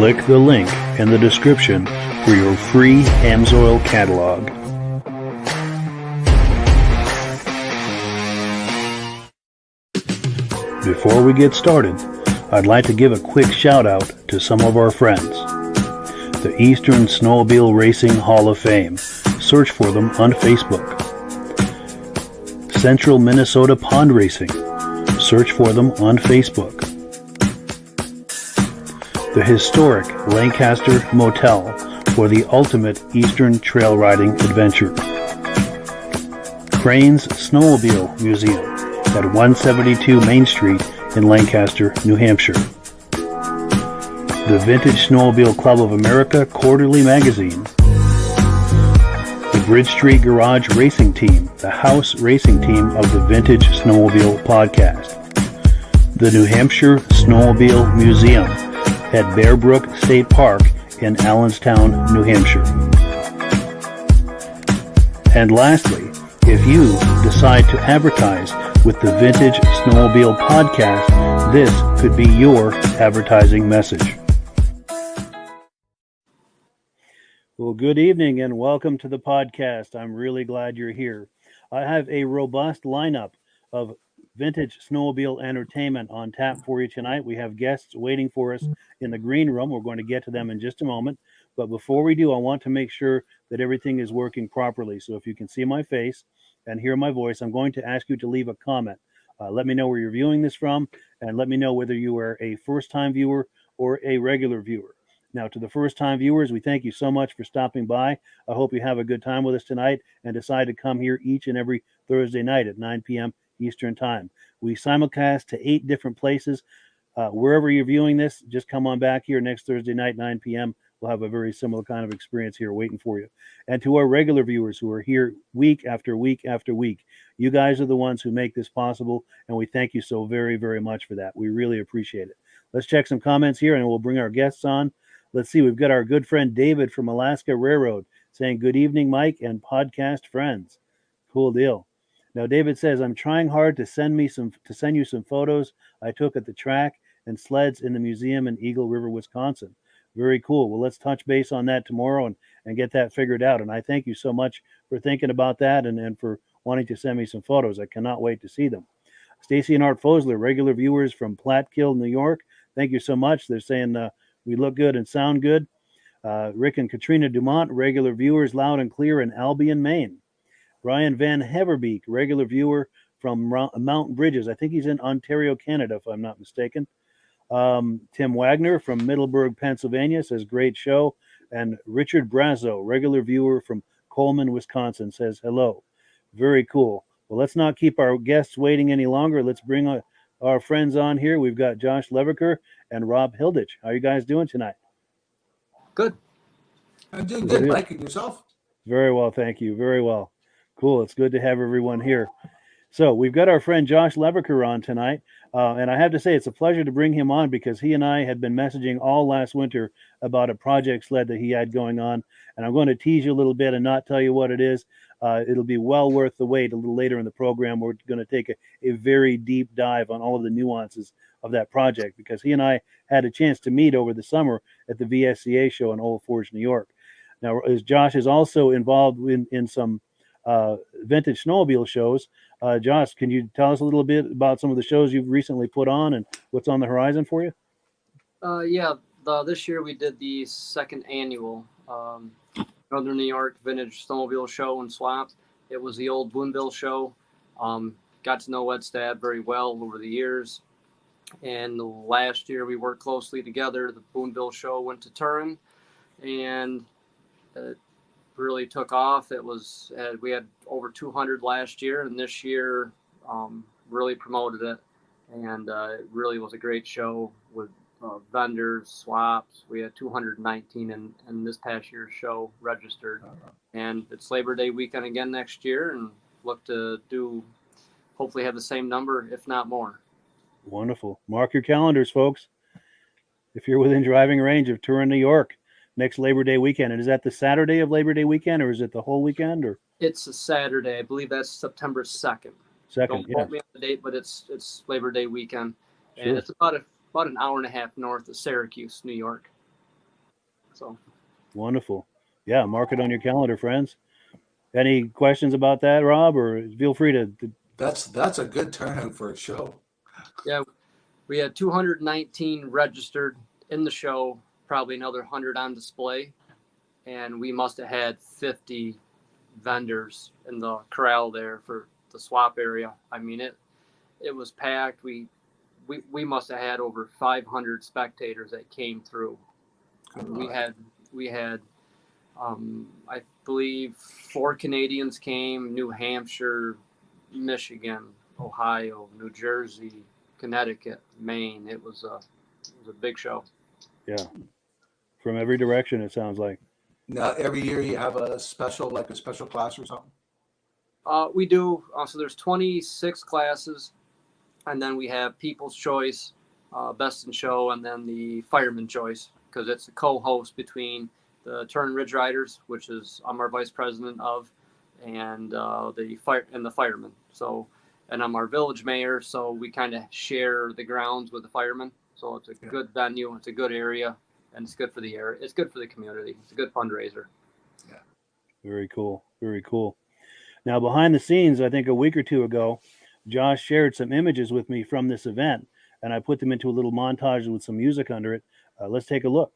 Click the link in the description for your free Amsoil catalog. Before we get started, I'd like to give a quick shout out to some of our friends. The Eastern Snowmobile Racing Hall of Fame. Search for them on Facebook. Central Minnesota Pond Racing. Search for them on Facebook. The historic Lancaster Motel for the ultimate Eastern trail riding adventure. Crane's Snowmobile Museum at 172 Main Street in Lancaster, New Hampshire. The Vintage Snowmobile Club of America Quarterly Magazine. The Bridge Street Garage Racing Team, the house racing team of the Vintage Snowmobile Podcast. The New Hampshire Snowmobile Museum at Bear Brook State Park in Allenstown, New Hampshire. And lastly, if you decide to advertise with the Vintage Snowmobile Podcast, this could be your advertising message. Well, good evening and welcome to the podcast. I'm really glad you're here. I have a robust lineup of Vintage Snowmobile entertainment on tap for you tonight. We have guests waiting for us in the green room. We're going to get to them in just a moment. But before we do, I want to make sure that everything is working properly. So if you can see my face and hear my voice, I'm going to ask you to leave a comment. Let me know where you're viewing this from, and let me know whether you are a first-time viewer or a regular viewer. Now, to the first-time viewers, we thank you so much for stopping by. I hope you have a good time with us tonight and decide to come here each and every Thursday night at 9 p.m. Eastern Time. We simulcast to 8 different places. Wherever you're viewing this, just come on back here next Thursday night, 9 p.m. We'll have a very similar kind of experience here waiting for you. And to our regular viewers who are here week after week after week, you guys are the ones who make this possible, and we thank you so very, very much for that. We really appreciate it. Let's check some comments here, and we'll bring our guests on. Let's see, we've got our good friend David from Alaska Railroad saying, "Good evening, Mike and podcast friends." Cool deal. Now, David says, "I'm trying hard to send you some photos I took at the track and sleds in the museum in Eagle River, Wisconsin." Very cool. Well, let's touch base on that tomorrow and get that figured out. And I thank you so much for thinking about that and for wanting to send me some photos. I cannot wait to see them. Stacy and Art Fosler, regular viewers from Platkill, New York. Thank you so much. They're saying we look good and sound good. Rick and Katrina Dumont, regular viewers loud and clear in Albion, Maine. Brian Van Heverbeek, regular viewer from Mountain Bridges. I think he's in Ontario, Canada, if I'm not mistaken. Tim Wagner from Middleburg, Pennsylvania says, "Great show." And Richard Brazo, regular viewer from Coleman, Wisconsin, says, "Hello." Very cool. Well, let's not keep our guests waiting any longer. Let's bring our friends on here. We've got Josh Leviker and Rob Hilditch. How are you guys doing tonight? Good. I'm doing good, Mike. And yourself? Very well, thank you. Very well. Cool. It's good to have everyone here. So we've got our friend Josh Leviker on tonight. And I have to say, it's a pleasure to bring him on because he and I had been messaging all last winter about a project sled that he had going on. And I'm going to tease you a little bit and not tell you what it is. It'll be well worth the wait a little later in the program. We're going to take a very deep dive on all of the nuances of that project because he and I had a chance to meet over the summer at the VSCA show in Old Forge, New York. Now, as Josh is also involved in some vintage snowmobile shows. Josh, can you tell us a little bit about some of the shows you've recently put on and what's on the horizon for you? Yeah, this year we did the second annual Northern New York Vintage Snowmobile Show and Swaps. It was the old Boonville show. Got to know Ed Stab very well over the years. And last year we worked closely together. The Boonville show went to Turin and it really took off. It was we had over 200 last year, and this year really promoted it, and it really was a great show with vendors, swaps. We had 219 in this past year's show registered, and it's Labor Day weekend again next year, and look to hopefully have the same number, if not more. Wonderful. Mark your calendars, folks. If you're within driving range of Turin, New York, next Labor Day weekend. And is that the Saturday of Labor Day weekend, or is it the whole weekend? Or it's a Saturday. I believe that's September 2nd. Don't quote me on the date, but it's Labor Day weekend, and it's about an hour and a half north of Syracuse, New York. So wonderful. Yeah, mark it on your calendar, friends. Any questions about that, Rob? Or feel free to. That's a good turnout for a show. Yeah, we had 219 registered in the show. Probably another 100 on display, and we must have had 50 vendors in the corral there for the swap area. I mean, it was packed. We must have had over 500 spectators that came through. We had I believe 4 Canadians came: New Hampshire, Michigan, Ohio, New Jersey, Connecticut, Maine. It was a big show. Yeah. From every direction, it sounds like. Now, every year you have a special class or something? We do. So there's 26 classes, and then we have People's Choice, Best in Show, and then the Fireman Choice, because it's a co-host between the Turin Ridge Riders, which is I'm our vice president of, and the firemen. So, and I'm our village mayor, so we kind of share the grounds with the firemen. So it's a good venue. It's a good area. And it's good for the area. It's good for the community. It's a good fundraiser. Yeah. Very cool. Very cool. Now, behind the scenes, I think a week or two ago, Josh shared some images with me from this event, and I put them into a little montage with some music under it. Let's take a look.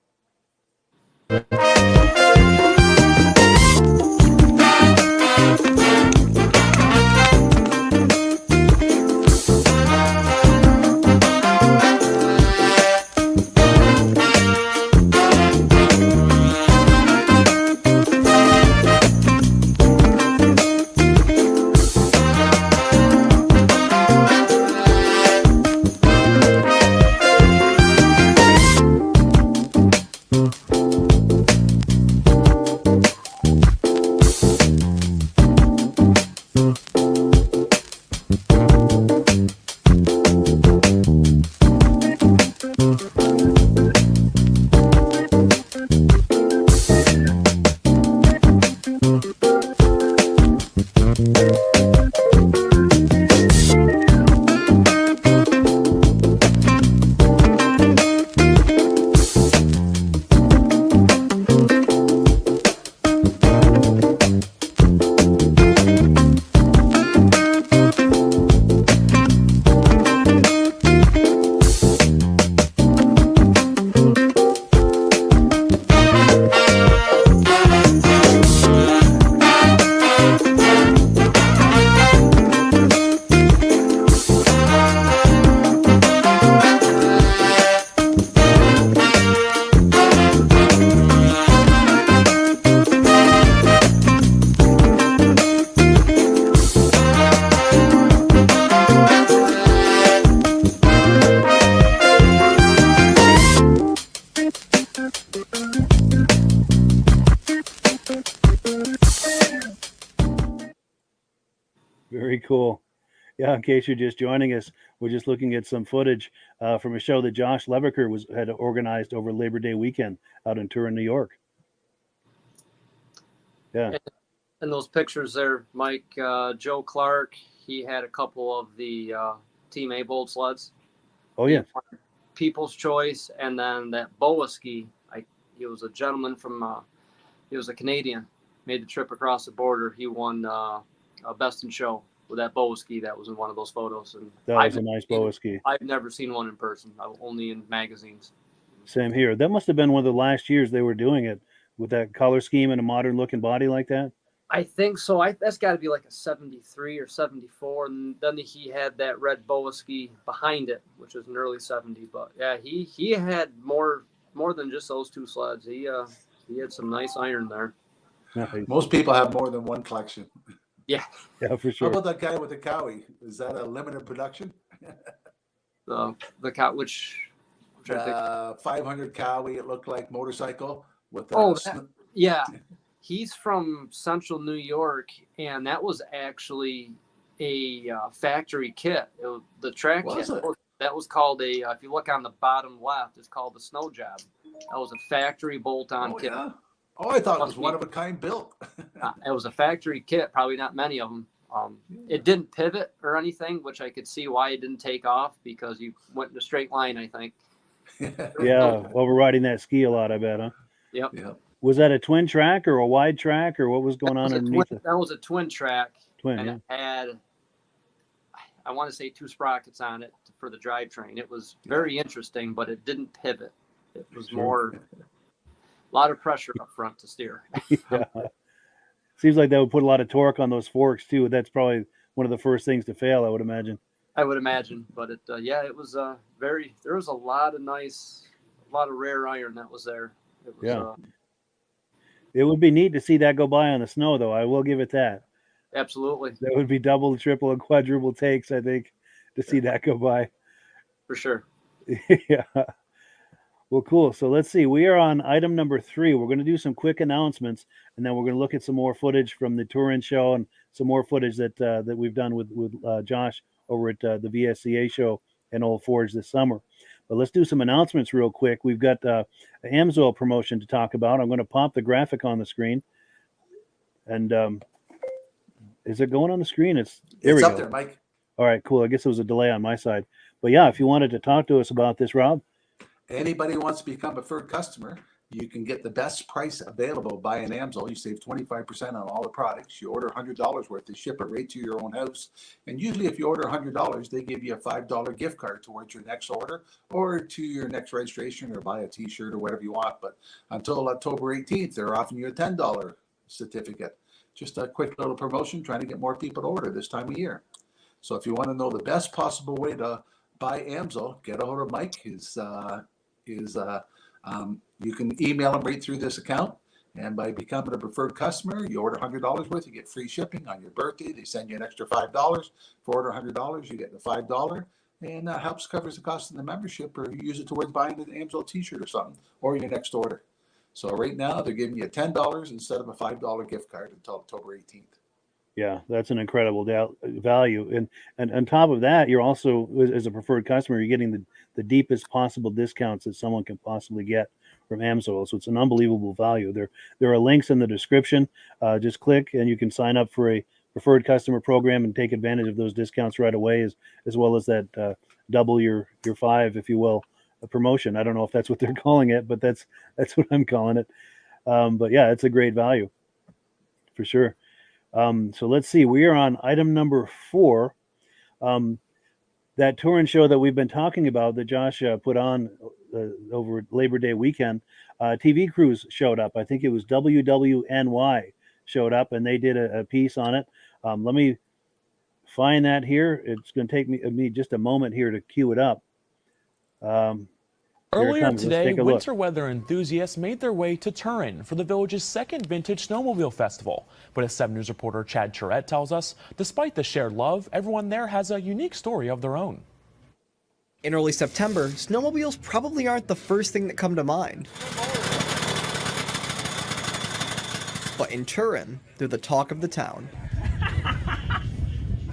Very cool. Yeah, in case you're just joining us, we're just looking at some footage from a show that Josh Leviker had organized over Labor Day weekend out in Turin, New York. Yeah. And those pictures there, Mike, Joe Clark, he had a couple of the Team A Bold sleds. Oh, yeah. People's Choice, and then that boa ski. He was a gentleman from, he was a Canadian, made the trip across the border. He won Best in Show with that boa ski that was in one of those photos. And that was a nice boa ski. I've never seen one in person, only in magazines. Same here. That must have been one of the last years they were doing it with that color scheme and a modern looking body like that. I think so. That's got to be like a 73 or 74. And then he had that red boa ski behind it, which was an early 70. But yeah, he had more than just those two sleds. He had some nice iron there. Nice. Most people have more than one collection. Yeah, for sure. How about that guy with the cowie? Is that a limited production? the cow, which I think 500 cowie, it looked like, motorcycle with yeah. He's from Central New York, and that was actually a factory kit. The track kit, that was called if you look on the bottom left, it's called the Snow Job. That was a factory bolt-on kit. Yeah. Oh, I thought it was one of a kind built. It was a factory kit, probably not many of them. It didn't pivot or anything, which I could see why it didn't take off, because you went in a straight line, I think. Yeah, overriding that ski a lot, I bet, huh? Yep. Was that a twin track or a wide track, or what was going on underneath it? That was a twin track. And it had, I want to say, 2 sprockets on it for the drivetrain. It was very interesting, but it didn't pivot. It was more, a lot of pressure up front to steer. Yeah. Seems like that would put a lot of torque on those forks too. That's probably one of the first things to fail, I would imagine. But it it was there was a lot of rare iron that was there. It was, it would be neat to see that go by on the snow, though. I will give it that. Absolutely. That would be double, triple, and quadruple takes, I think, to see that go by. For sure. Yeah. Well, cool. So let's see. We are on item number 3. We're going to do some quick announcements, and then we're going to look at some more footage from the Turin show and some more footage that we've done with Josh over at the VSCA show in Old Forge this summer. But let's do some announcements real quick. We've got an AMSOIL promotion to talk about. I'm going to pop the graphic on the screen. And is it going on the screen? It's up there, Mike. All right, cool. I guess it was a delay on my side. But yeah, if you wanted to talk to us about this, Rob. Anybody who wants to become a preferred customer, you can get the best price available by an AMSOIL. You save 25% on all the products. You order $100 worth, they ship it right to your own house. And usually if you order $100, they give you a $5 gift card towards your next order or to your next registration, or buy a t-shirt or whatever you want. But until October 18th, they're offering you a $10 certificate. Just a quick little promotion, trying to get more people to order this time of year. So if you want to know the best possible way to buy AMSOIL, get a hold of Mike. You can email him right through this account, and by becoming a preferred customer, you order $100 worth, you get free shipping on your birthday. They send you an extra $5. For order $100, you get the $5, and that helps covers the cost of the membership, or you use it towards buying an AMSOIL t-shirt or something, or your next order. So right now they're giving you $10 instead of a $5 gift card until October 18th. Yeah, that's an incredible value. And on top of that, you're also, as a preferred customer, you're getting the deepest possible discounts that someone can possibly get from AMSOIL. So it's an unbelievable value. There are links in the description. Just click and you can sign up for a preferred customer program and take advantage of those discounts right away, as well as that double your 5, if you will, a promotion. I don't know if that's what they're calling it, but that's what I'm calling it. But yeah, it's a great value for sure. So let's see. We are on item number 4. That Turin show that we've been talking about that Josh put on over Labor Day weekend, TV crews showed up. I think it was WWNY showed up, and they did a piece on it. Let me find that here. It's going to take me just a moment here to cue it up. Earlier today, winter weather enthusiasts made their way to Turin for the village's second Vintage Snowmobile Festival. But as 7 News reporter Chad Charette tells us, despite the shared love, everyone there has a unique story of their own. In early September, snowmobiles probably aren't the first thing that come to mind. But in Turin, they're the talk of the town.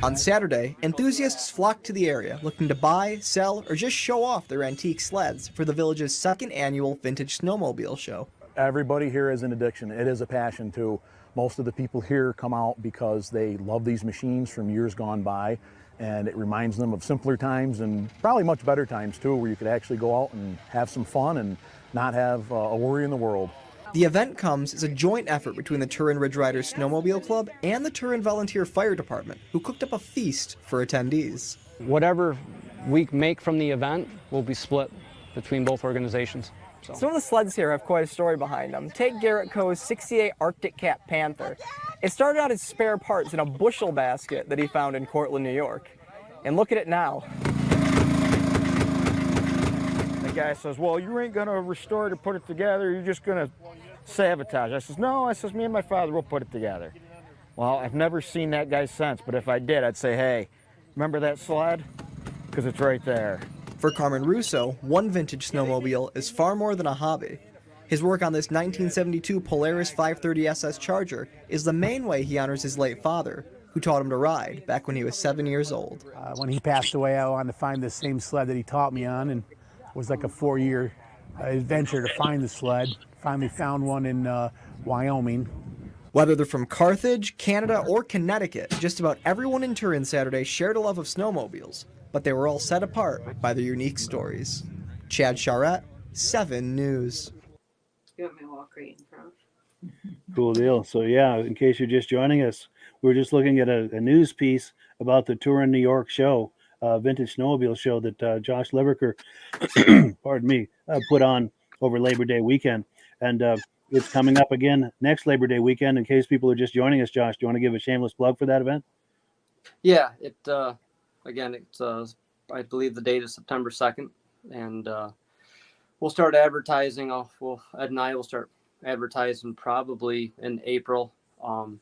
On Saturday, enthusiasts flocked to the area looking to buy, sell, or just show off their antique sleds for the village's second annual Vintage Snowmobile Show. Everybody here is an addiction. It is a passion too. Most of the people here come out because they love these machines from years gone by, and it reminds them of simpler times and probably much better times too, where you could actually go out and have some fun and not have a worry in the world. The event comes as a joint effort between the Turin Ridge Riders Snowmobile Club and the Turin Volunteer Fire Department, who cooked up a feast for attendees. Whatever we make from the event will be split between both organizations. So. Some of the sleds here have quite a story behind them. Take Garrett Coe's 68 Arctic Cat Panther. It started out as spare parts in a bushel basket that he found in Cortland, New York. And look at it now. The guy says, well, you ain't going to restore it or put it together. You're just going to sabotage. I says, no. I says, me and my father will put it together. Well, I've never seen that guy since, but if I did, I'd say, hey, remember that sled? Because it's right there. For Carmen Russo, one vintage snowmobile is far more than a hobby. His work on this 1972 Polaris 530 SS Charger is the main way he honors his late father, who taught him to ride back when he was 7 years old. When he passed away, I wanted to find the same sled that he taught me on, and it was like a 4-year adventure to find the sled. Finally found one in Wyoming. Whether they're from Carthage, Canada, or Connecticut, just about everyone in Turin Saturday shared a love of snowmobiles, but they were all set apart by their unique stories. Chad Charette, 7 News. You want me to walk right in front? Cool deal. So yeah, in case you're just joining us, we're just looking at a news piece about the Turin, New York show, Vintage Snowmobile Show that Josh Leviker, pardon me, put on over Labor Day weekend. And it's coming up again next Labor Day weekend. In case people are just joining us, Josh, do you want to give a shameless plug for that event? Yeah, again, it's I believe the date is September 2nd, and we'll start advertising. Ed and I will start advertising probably in April, and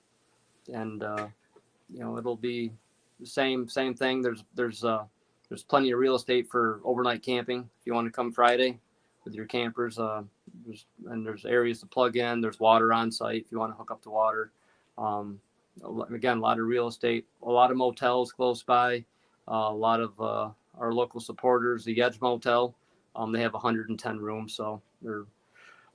it'll be the same thing. There's plenty of real estate for overnight camping if you want to come Friday with your campers. There's areas to plug in. There's water on site if you want to hook up to water. Again, a lot of real estate, a lot of motels close by, a lot of our local supporters, the Edge Motel, they have 110 rooms, so their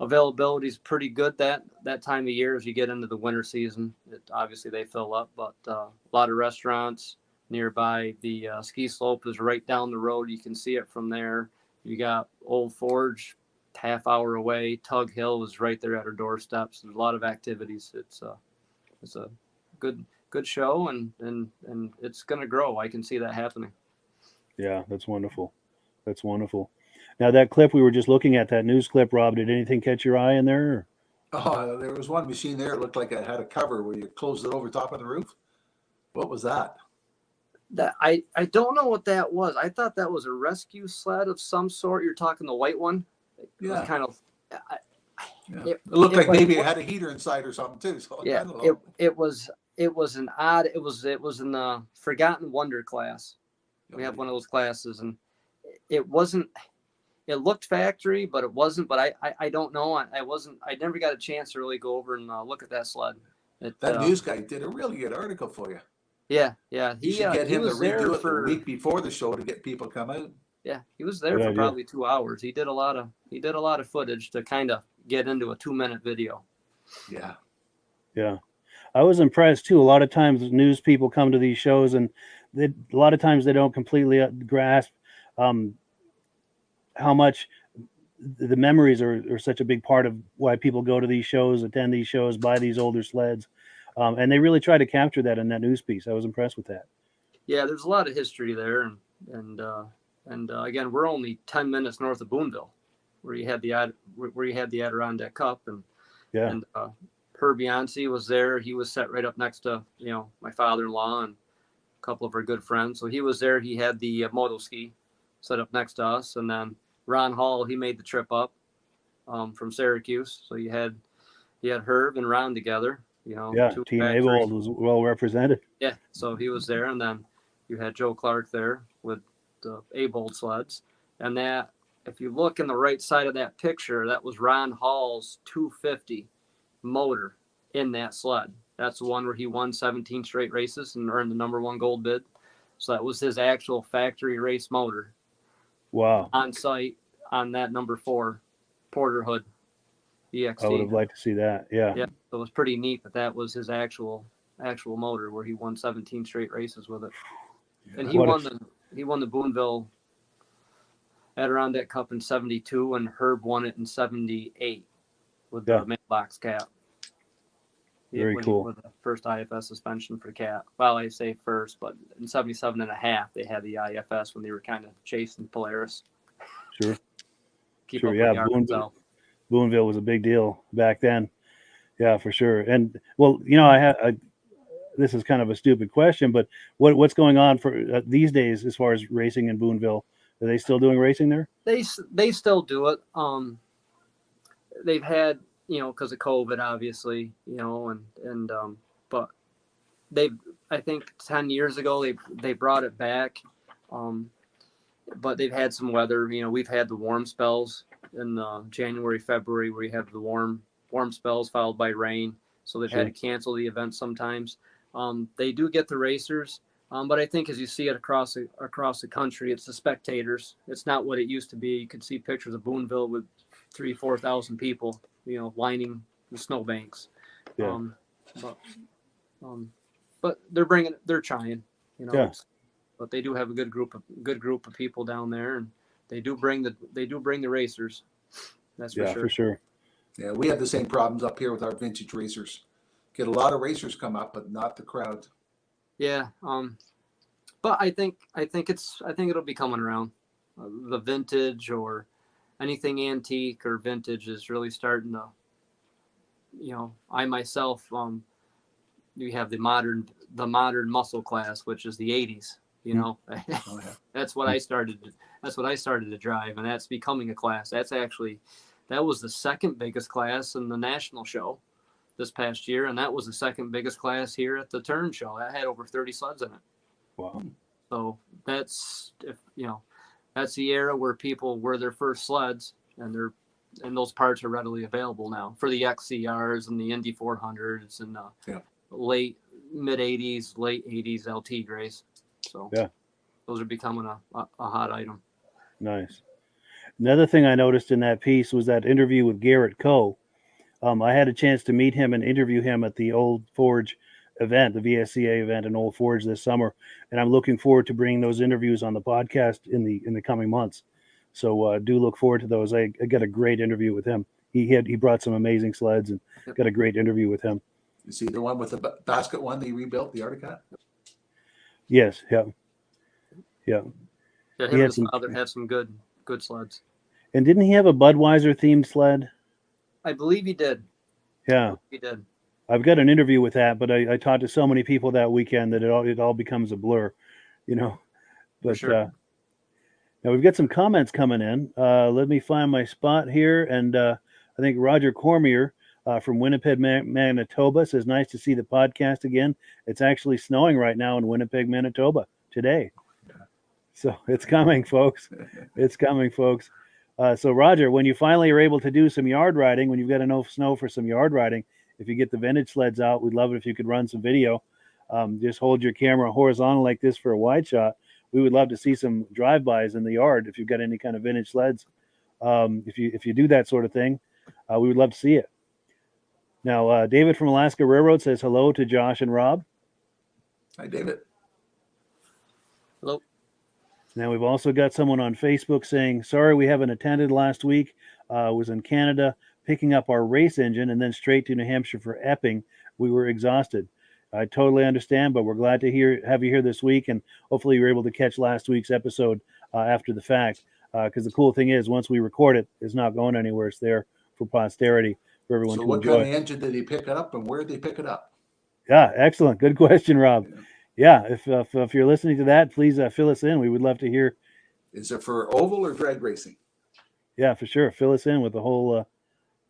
availability is pretty good that time of year. As you get into the winter season, obviously they fill up, but a lot of restaurants nearby. The ski slope is right down the road. You can see it from there. You got Old Forge, half hour away. Tug Hill is right there at our doorsteps. There's a lot of activities. It's a good show, and it's going to grow. I can see that happening. Yeah, that's wonderful. That's wonderful. Now that clip we were just looking at, that news clip, Rob, did anything catch your eye in there? Oh, there was one machine there. It looked like it had a cover where you closed it over top of the roof. What was that? That I don't know what that was. I thought that was a rescue sled of some sort. You're talking the white one. Yeah. Kind of. It looked like maybe it had a heater inside or something too. So yeah, I don't know. It was an odd. It was in the Forgotten Wonder class. We have one of those classes, and it wasn't. It looked factory, but it wasn't. But I don't know. I never got a chance to really go over and look at that sled. That news guy did a really good article for you. Yeah. You should get him to redo it the week before the show to get people to come out. Yeah, he was there for probably 2 hours. He did a lot of footage to kind of get into a 2-minute video. Yeah. I was impressed too. A lot of times news people come to these shows, and a lot of times they don't completely grasp how much the memories are such a big part of why people go to these shows, attend these shows, buy these older sleds. And they really try to capture that in that news piece. I was impressed with that. Yeah, there's a lot of history there, and again, we're only 10 minutes north of Boonville, where you had the Adirondack Cup, and Herb Yancey was there. He was set right up next to my father-in-law and a couple of our good friends. So he was there. He had the moto ski set up next to us, and then Ron Hall, he made the trip up from Syracuse. So you had Herb and Ron together. Team Avold was well represented. Yeah, so he was there, and then you had Joe Clark there with the Avold sleds, and that, if you look in the right side of that picture, that was Ron Hall's 250 motor. in that sled. That's the one where he won 17 straight races and earned the #1 gold bid. So that was his actual factory race motor. Wow. On site on that #4 Porter Hood EXT. I would have liked to see that. Yeah. Yeah. So it was pretty neat that was his actual motor where he won 17 straight races with it. And he won the Boonville Adirondack Cup in 72, and Herb won it in 78 with the mailbox cap. Very cool. With the first IFS suspension for the cap. Well, I say first, but in 77.5, they had the IFS when they were kind of chasing Polaris. Sure. Keep up with the Arkansas. Boonville was a big deal back then. Yeah, for sure. And well, you know, this is kind of a stupid question, but what's going on for these days as far as racing in Boonville? Are they still doing racing there? They still do it. They've had, you know, because of COVID, obviously, you know, and but I think 10 years ago they brought it back, but they've had some weather. You know, we've had the warm spells in January, February, where you have the warm spells followed by rain, so they've had to cancel the event sometimes. They do get the racers, but I think as you see it across the country, it's the spectators. It's not what it used to be. You could see pictures of Boonville with 3,000-4,000 people, you know, lining the snowbanks. Yeah. But they're trying, you know. Yeah. But they do have a good group of people down there, and they do bring the racers. That's for sure. For sure. Yeah, we have the same problems up here with our vintage racers. Get a lot of racers come up, but not the crowd. Yeah. But I think it'll be coming around. The vintage or anything antique or vintage is really starting to, you know, I myself, we have the modern muscle class, which is the 80s, you know. Oh, yeah. That's what I started to drive, and that's becoming a class. That was the second biggest class in the national show this past year, and that was the second biggest class here at the Turin show. That had over 30 sleds in it. Wow. So that's the era where people were their first sleds, and those parts are readily available now for the XCRs and the Indy 400s and late mid 80s, late 80s LT grays. So those are becoming a hot item. Nice. Another thing I noticed in that piece was that interview with Garrett Coe. I had a chance to meet him and interview him at the Old Forge event, the VSCA event in Old Forge this summer, and I'm looking forward to bringing those interviews on the podcast in the coming months. So do look forward to those. I got a great interview with him. He brought some amazing sleds and got a great interview with him. You see the one with the basket one they rebuilt, the Arctic Cat? Yes. Yeah. Yeah. Him and his father had some good sleds. And didn't he have a Budweiser themed sled? I believe he did. Yeah. He did. I've got an interview with that, but I talked to so many people that weekend that it all becomes a blur, you know. But sure. Now we've got some comments coming in. Let me find my spot here, and I think Roger Cormier from Winnipeg, Manitoba says, "Nice to see the podcast again. It's actually snowing right now in Winnipeg, Manitoba today, so it's coming, folks. It's coming, folks." So Roger, when you finally are able to do some yard riding, when you've got enough snow for some yard riding, if you get the vintage sleds out, we'd love it if you could run some video. Just hold your camera horizontal like this for a wide shot. We would love to see some drive-bys in the yard if you've got any kind of vintage sleds. If you do that sort of thing, we would love to see it. Now, David from Alaska Railroad says hello to Josh and Rob. Hi, David. Hello. Now, we've also got someone on Facebook saying, sorry we haven't attended last week. Was in Canada picking up our race engine and then straight to New Hampshire for Epping. We were exhausted. I totally understand, but we're glad to have you here this week, and hopefully you're able to catch last week's episode after the fact, because the cool thing is once we record it, it's not going anywhere. It's there for posterity for everyone to enjoy. So what kind of engine did he pick it up, and where did they pick it up? Yeah, excellent. Good question, Rob. Yeah, if you're listening to that, please fill us in. We would love to hear. Is it for oval or drag racing? Yeah, for sure. Fill us in with the whole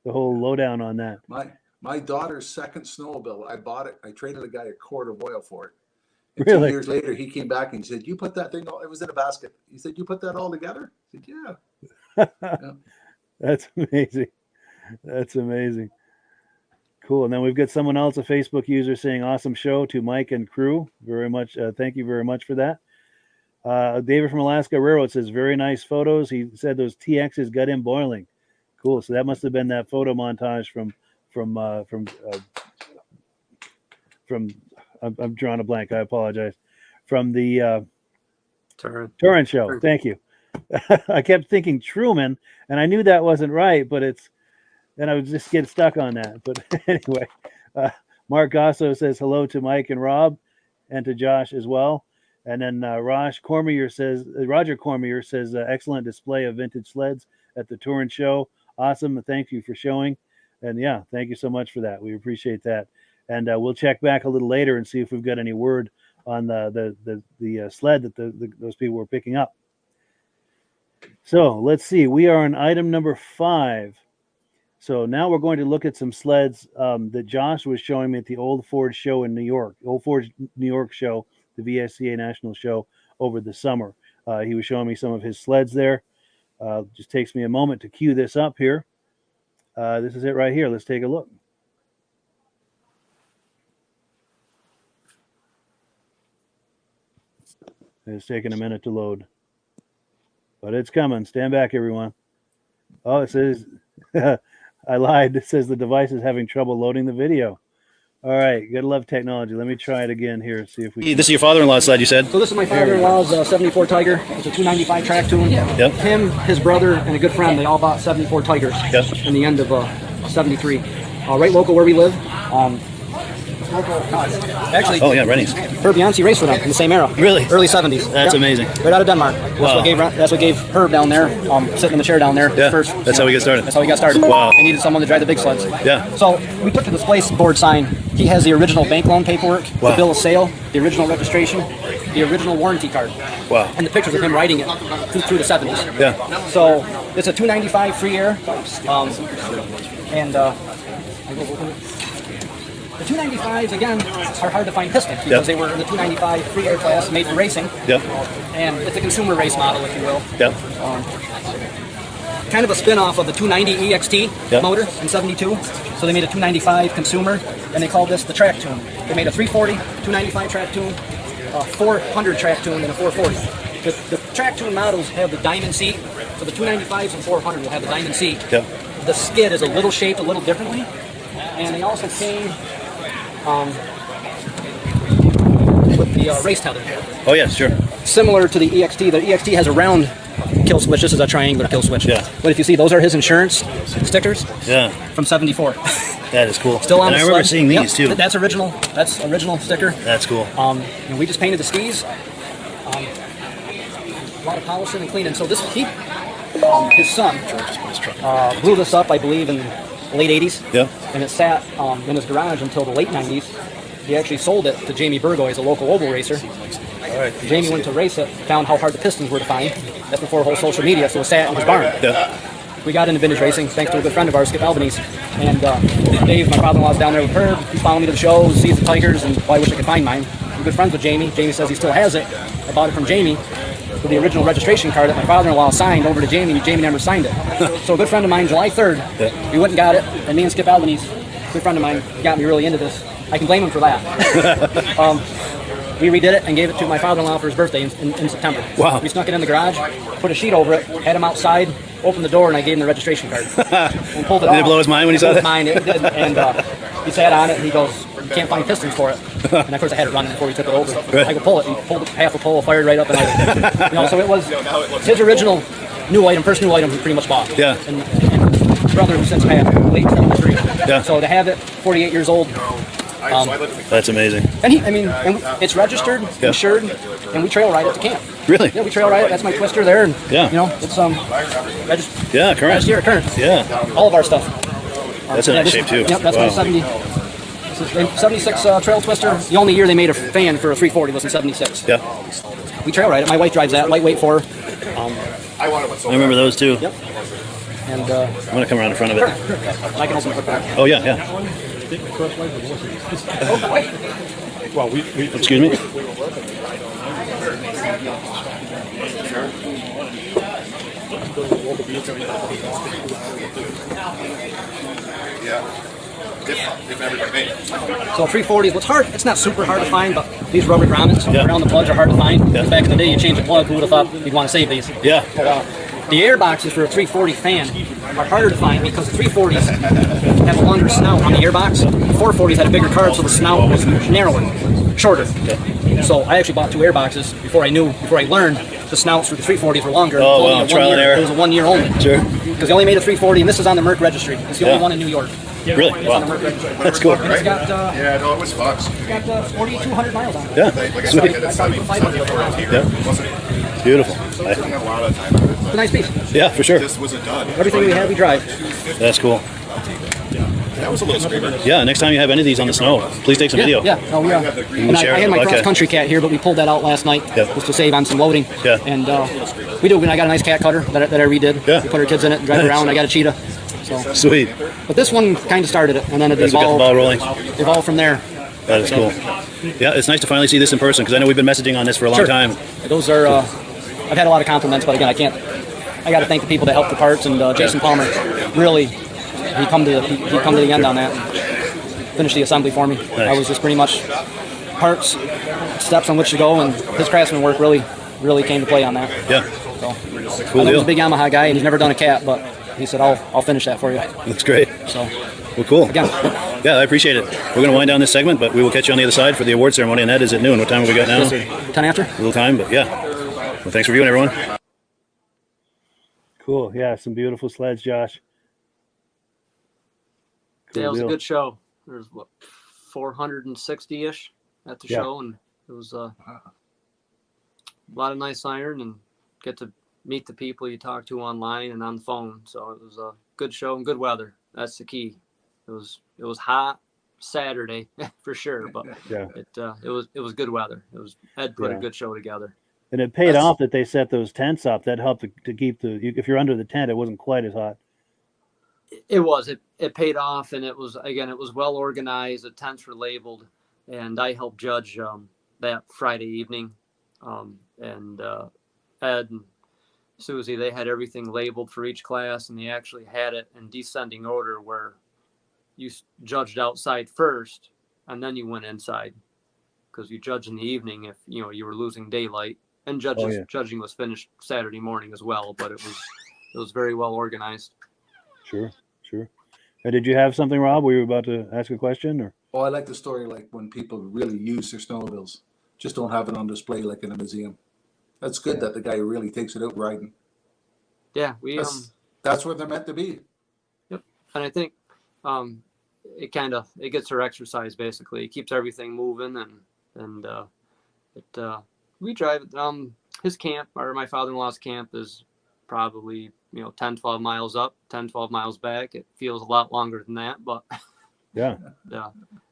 lowdown on that. My daughter's second snowmobile, I bought it. I traded a guy a quart of oil for it. And Really? 2 years later, he came back and he said, "You put that thing? It was in a basket." He said, "You put that all together?" I said, "Yeah." That's amazing. That's amazing. Cool. And then we've got someone else, a Facebook user, saying awesome show to Mike and crew. Very much. Thank you very much for that. David from Alaska Railroad says, very nice photos. He said those TXs got him boiling. Cool. So that must have been that photo montage from I'm drawing a blank. I apologize. From the Turin show. Thank you. I kept thinking Truman, and I knew that wasn't right, but and I would just get stuck on that. But anyway, Mark Gasso says hello to Mike and Rob, and to Josh as well. And then Roger Cormier says excellent display of vintage sleds at the Turin show. Awesome. Thank you for showing. And yeah, thank you so much for that. We appreciate that. And we'll check back a little later and see if we've got any word on the sled that those people were picking up. So let's see. We are on item number 5. So now we're going to look at some sleds that Josh was showing me at the Old Forge show in New York. Old Forge New York show, the VSCA National Show over the summer. He was showing me some of his sleds there. Just takes me a moment to cue this up here. This is it right here. Let's take a look. It's taking a minute to load, but it's coming. Stand back, everyone. Oh, it says, I lied. It says the device is having trouble loading the video. All right, gotta love technology. Let me try it again here and see if we. This is your father-in-law's sled, you said? So this is my father-in-law's 74 Tiger. It's a 295 track tune. Yep. Him, his brother, and a good friend, they all bought 74 Tigers in the end of 73. Right local where we live. Actually, oh yeah, Rennie's. Herb Yancey raced with them in the same era. Really? Early 70s. That's amazing. Right out of Denmark. Wow. That's what gave Herb down there, sitting in the chair down there. Yeah, first, that's how we got started. That's how we got started. Wow. They needed someone to drive the big sleds. Yeah. So we put the display board sign. He has the original bank loan paperwork, the bill of sale, the original registration, the original warranty card. Wow. And the pictures of him riding it through the 70s. Yeah. So it's a 295 free air. The 295s, again, are hard to find pistons because they were in the 295 free air class made for racing. Yep. And it's a consumer race model, if you will. Yep. Kind of a spin-off of the 290 EXT motor in 72. So they made a 295 consumer, and they called this the track tune. They made a 340, 295 track tune, a 400 track tune, and a 440. The track tune models have the diamond seat, so the 295s and 400 will have the diamond seat. Yep. The skid is a little shaped a little differently, and they also came with the race tether. Oh yeah, sure. Similar to the EXT. The EXT has a round kill switch. This is a triangular kill switch. Yeah. But if you see, those are his insurance stickers. Yeah. From 74. That is cool. Still on and the I remember sled. seeing these too. That's original. That's original sticker. That's cool. And we just painted the skis. A lot of polishing and cleaning. So this his son blew this up, I believe, in the late 80s. Yeah. And it sat in his garage until the late 90s. He actually sold it to Jamie Burgoyes, a local oval racer. All right. Jamie went to race it, found how hard the pistons were to find. That's before whole social media, so it sat in his barn. Yeah. We got into vintage racing thanks to a good friend of ours, Skip Albanese. And Dave, my father-in-law's down there with Herb. He's following me to the shows, sees the Tigers, and I wish I could find mine. I'm good friends with Jamie. Jamie says he still has it. I bought it from Jamie with the original registration card that my father-in-law signed over to Jamie. Jamie never signed it. So a good friend of mine, July 3rd, we went and got it. And me and Skip Albanese, a good friend of mine, got me really into this. I can blame him for that. We redid it and gave it to my father-in-law for his birthday in September. Wow. We snuck it in the garage, put a sheet over it, had him outside, opened the door, and I gave him the registration card. And pulled it off. Did it blow his mind when he saw that? Mine, it did. And he sat on it, and he goes, "You can't find pistons for it." And of course, I had it running before we took it over. Right. I could pull it. He pulled half a pole, fired right up, and everything. So it was his original new item, first new item he pretty much bought. Yeah. And his brother, who since passed, late 73. Yeah. So to have it, 48 years old. That's amazing. And it's registered, insured, and we trail ride it to camp. Really? Yeah, we trail ride it. That's my twister there, and it's yeah, current. Current. Yeah. All of our stuff. That's in nice shape too. Yep, that's my 76 trail twister. The only year they made a fan for a 340 was in 76. Yeah. We trail ride it. My wife drives that, lightweight for her. I remember those too. Yep. And I'm gonna come around in front of it. I can also put that. Oh yeah. Well, excuse me. Yeah. if everybody made it. So 340s, what's hard, it's not super hard to find, but these rubber grommets around the plugs are hard to find. Back in the day, you change a plug, who would have thought you'd want to save these? Yeah. But, the air boxes for a 340 fan are harder to find because the 340s have a longer snout on the air box. The 440s had a bigger carb, so the snout was narrower, shorter. So I actually bought 2 air boxes before I learned the snouts for the 340s were longer. Oh, wow, trial and error. It was a 1 year only. Sure. Because they only made a 340, and this is on the Merck registry. It's the only one in New York. Really? Wow. That's cool. And it's got, Yeah, no, it was Fox. It's got 4,200 miles on it. Yeah. Like I said, it's 500 here. Yeah. Wasn't it? It's beautiful. So I spent a lot of time on it. It's a nice piece. Yeah, for sure. It just wasn't done. Everything we have, we drive. That's cool. That was a little screamer. Yeah, next time you have any of these on the snow, please take some video. Yeah, oh yeah. And I had my cross-country cat here, but we pulled that out last night just to save on some loading. Yeah. And we do. I got a nice cat cutter that I redid. Yeah. We put our kids in it, drive around. I got a cheetah. So. Sweet. But this one kind of started it, and then it That's what got the ball rolling. Evolved from there. That is cool. Yeah, it's nice to finally see this in person, because I know we've been messaging on this for a long time. Those are, I've had a lot of compliments, but again, I got to thank the people that helped the parts, and Jason Palmer, really, he come to the end on that, and finished the assembly for me. Nice. I was just pretty much parts, steps on which to go, and his craftsman work really came to play on that. Yeah. So, Cool I know deal. he's a big Yamaha guy, and he's never done a cat, but he said, I'll finish that for you. That's great. So, well, cool. Again. Yeah, I appreciate it. We're going to wind down this segment, but we will catch you on the other side for the award ceremony, and that is at noon. What time have we got now? 10 after? A little time, but yeah. Well, thanks for viewing, everyone. Cool. Yeah, some beautiful sleds, Josh. Cool Yeah, it was deal. a good show. There's what 460-ish at the show, and it was a lot of nice iron, and get to meet the people you talk to online and on the phone. So it was a good show and good weather. That's the key. It was hot Saturday for sure, but it was good weather. Ed put a good show together. And it paid off that they set those tents up. That helped to keep if you're under the tent, it wasn't quite as hot. It paid off, and it was well organized. The tents were labeled, and I helped judge that Friday evening. And Ed and Susie, they had everything labeled for each class, and they actually had it in descending order where you judged outside first, and then you went inside, because you judged in the evening if you were losing daylight. And judging was finished Saturday morning as well, but it was very well organized. Sure. Did you have something, Rob? Were you about to ask a question, or? Oh, I like the story, like when people really use their snowmobiles, just don't have it on display like in a museum. That's good that the guy really takes it out riding. Yeah, that's where they're meant to be. Yep, and I think it gets her exercise basically. It keeps everything moving, and we drive. His camp, or my father-in-law's camp, is probably 10, 12 miles up, 10, 12 miles back. It feels a lot longer than that, but yeah,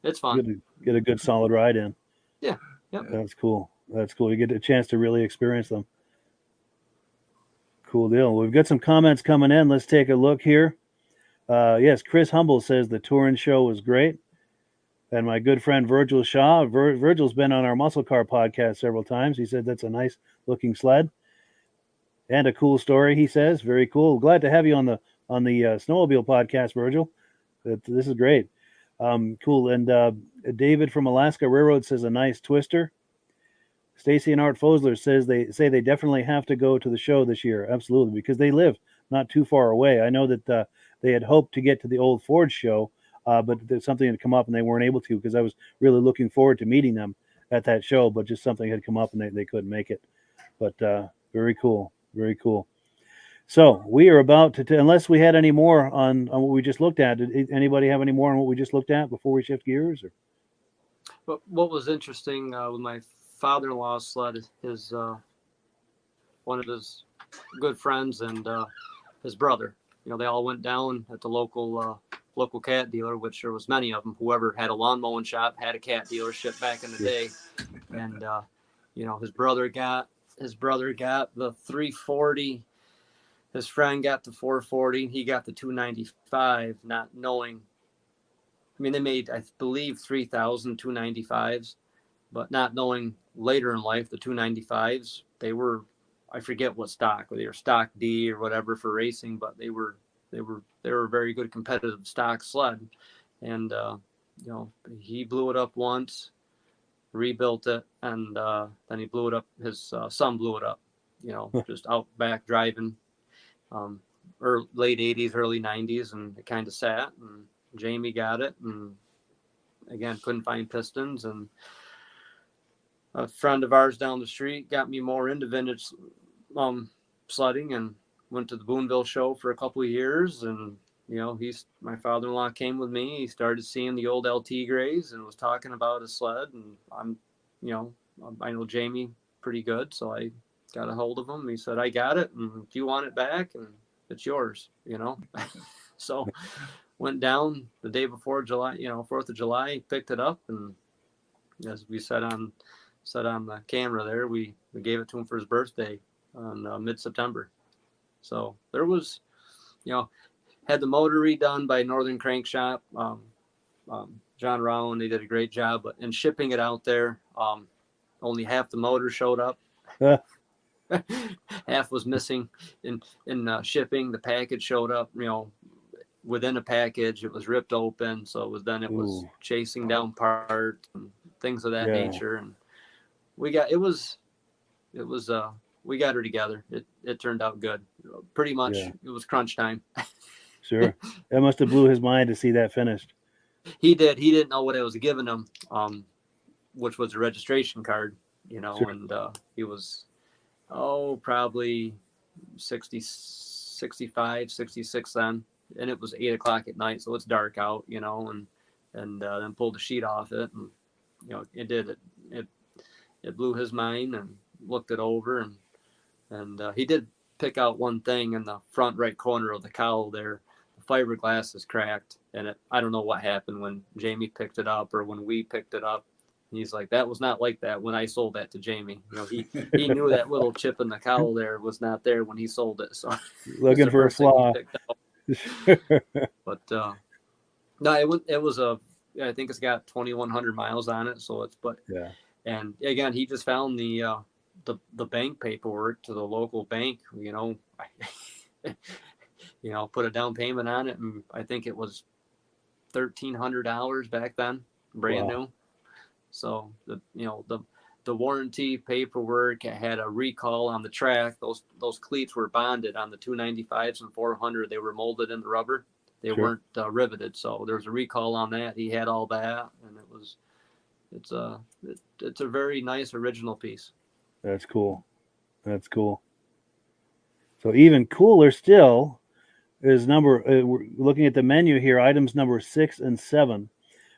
it's fun. Good to get a good solid ride in. Yeah, yep. That's cool. You get a chance to really experience them. Cool deal. We've got some comments coming in. Let's take a look here. Yes, Chris Humble says the Turin show was great. And my good friend Virgil Shaw, Virgil's been on our Muscle Car podcast several times. He said that's a nice looking sled and a cool story. He says, very cool. Glad to have you on the Snowmobile podcast, Virgil. This is great. Cool. And David from Alaska Railroad says a nice twister. Stacy and Art Fosler says they definitely have to go to the show this year. Absolutely, because they live not too far away. I know that they had hoped to get to the Old Ford show, but something had come up and they weren't able to, because I was really looking forward to meeting them at that show, but just something had come up and they couldn't make it. But very cool. Very cool. So we are about to, unless we had any more on what we just looked at. Did anybody have any more on what we just looked at before we shift gears? Or? But what was interesting with my father-in-law's sled, his one of his good friends and his brother, they all went down at the local cat dealer, which there was many of them. Whoever had a lawn mowing shop had a cat dealership back in the day, and his brother got the 340. His friend got the 440. He got the 295, not knowing. I mean, they made, I believe, 3,000 295s, but not knowing later in life the 295s, they were, I forget what stock, whether they were stock D or whatever for racing, but they were a very good competitive stock sled. and he blew it up once, rebuilt it, and then he blew it up. His son blew it up, just out back driving, or late 80s, early 90s, and it kind of sat, and Jamie got it, and again, couldn't find pistons, and a friend of ours down the street got me more into vintage sledding, and went to the Boonville show for a couple of years, and my father-in-law came with me. He started seeing the old LT grays and was talking about a sled, and I know Jamie pretty good, so I got a hold of him. He said, I got it, and if you want it back, and it's yours, So went down the day before July, 4th of July, picked it up, and as we said on the camera there, we gave it to him for his birthday on mid-September. So there was, had the motor redone by Northern Crank Shop. John Rowan, they did a great job, but in shipping it out there, only half the motor showed up. Half was missing in shipping. The package showed up, within a package. It was ripped open, so it was chasing down parts and things of that nature. And we got we got her together. It turned out good. Pretty much, It was crunch time. Sure, that must have blew his mind to see that finished. He did. He didn't know what I was giving him, which was a registration card. Sure. And he was probably 60, 65, 66 then, and it was 8 o'clock at night, so it's dark out, and then pulled the sheet off it, and it blew his mind, and looked it over, and he did pick out one thing in the front right corner of the cowl there. The fiberglass is cracked, and I don't know what happened when Jamie picked it up or when we picked it up. He's like, that was not like that when I sold that to Jamie. He knew that little chip in the cowl there was not there when he sold it. So looking for a flaw. But no, it was I think it's got 2,100 miles on it. So and again, he just found the bank paperwork to the local bank. Put a down payment on it, and I think it was $1,300 back then, brand new. So the warranty paperwork had a recall on the track. Those cleats were bonded on the 295s and 400. They were molded in the rubber. They weren't riveted. So there was a recall on that. He had all that, and it's a very nice original piece. That's cool. That's cool. So even cooler still is we're looking at the menu here, items number 6 and 7.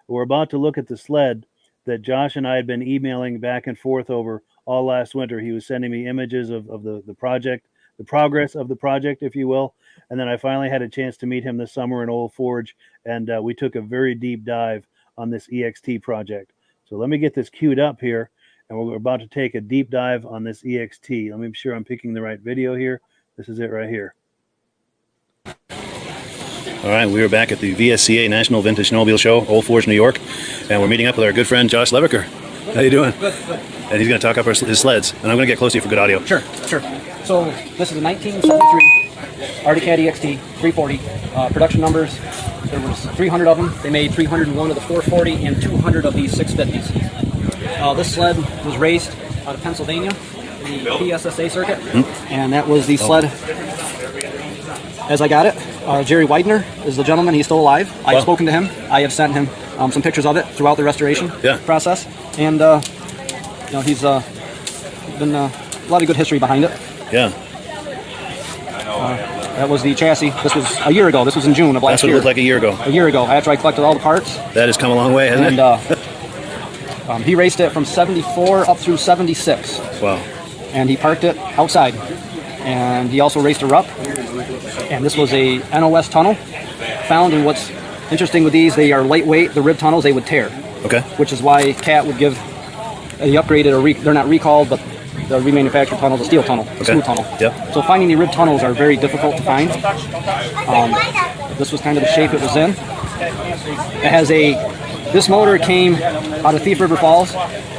We're about to look at the sled that Josh and I had been emailing back and forth over all last winter. He was sending me images of the project, the progress of the project, if you will. And then I finally had a chance to meet him this summer in Old Forge, and we took a very deep dive on this EXT project. So let me get this queued up here, and we're about to take a deep dive on this EXT. Let me be sure I'm picking the right video here. This is it right here. All right, we are back at the VSCA National Vintage Snowmobile Show, Old Forge, New York, and we're meeting up with our good friend Josh Leviker. How you doing? Good. And he's going to talk up his sleds, and I'm going to get close to you for good audio. Sure. So this is a 1973 Arctic Cat EXT 340. Production numbers, there was 300 of them. They made 301 of the 440 and 200 of these 650s. This sled was raced out of Pennsylvania, the PSSA circuit, and that was the sled as I got it. Jerry Widener is the gentleman. He's still alive. I've spoken to him. I have sent him some pictures of it throughout the restoration process. And, he's been a lot of good history behind it. Yeah. That was the chassis. This was a year ago. This was in June of last year. That's what it looked like a year ago. A year ago, after I collected all the parts. That has come a long way, hasn't it? He raced it from 74 up through 76. Wow. And he parked it outside. And he also raced a RUP. And this was a NOS tunnel found. And what's interesting with these, they are lightweight. The rib tunnels, they would tear. Okay. Which is why Cat would give the upgraded, they're not recalled, but the remanufactured tunnel, the steel tunnel, the smooth tunnel. Yep. So finding the rib tunnels are very difficult to find. This was kind of the shape it was in. It has this motor came out of Thief River Falls.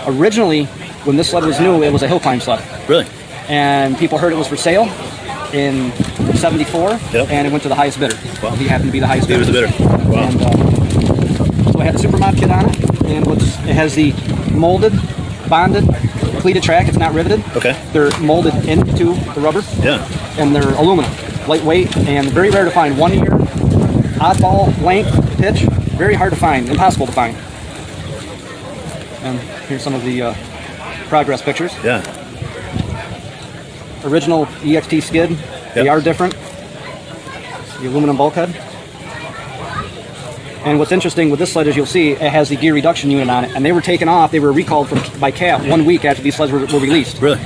Originally, when this sled was new, it was a hill climb sled. Really? And people heard it was for sale in 74, and it went to the highest bidder. Wow. He happened to be the highest bidder. He was the bidder. Wow. I had the super mod kit on it, and it has the molded, bonded, pleated track. It's not riveted. Okay. They're molded into the rubber. Yeah. And they're aluminum, lightweight, and very rare to find. 1 year, oddball, length, pitch, very hard to find, impossible to find. And here's some of the progress pictures. Yeah. Original EXT skid. They are different. The aluminum bulkhead. And what's interesting with this sled is you'll see it has the gear reduction unit on it, and they were taken off. They were recalled by CAT 1 week after these sleds were released. Really?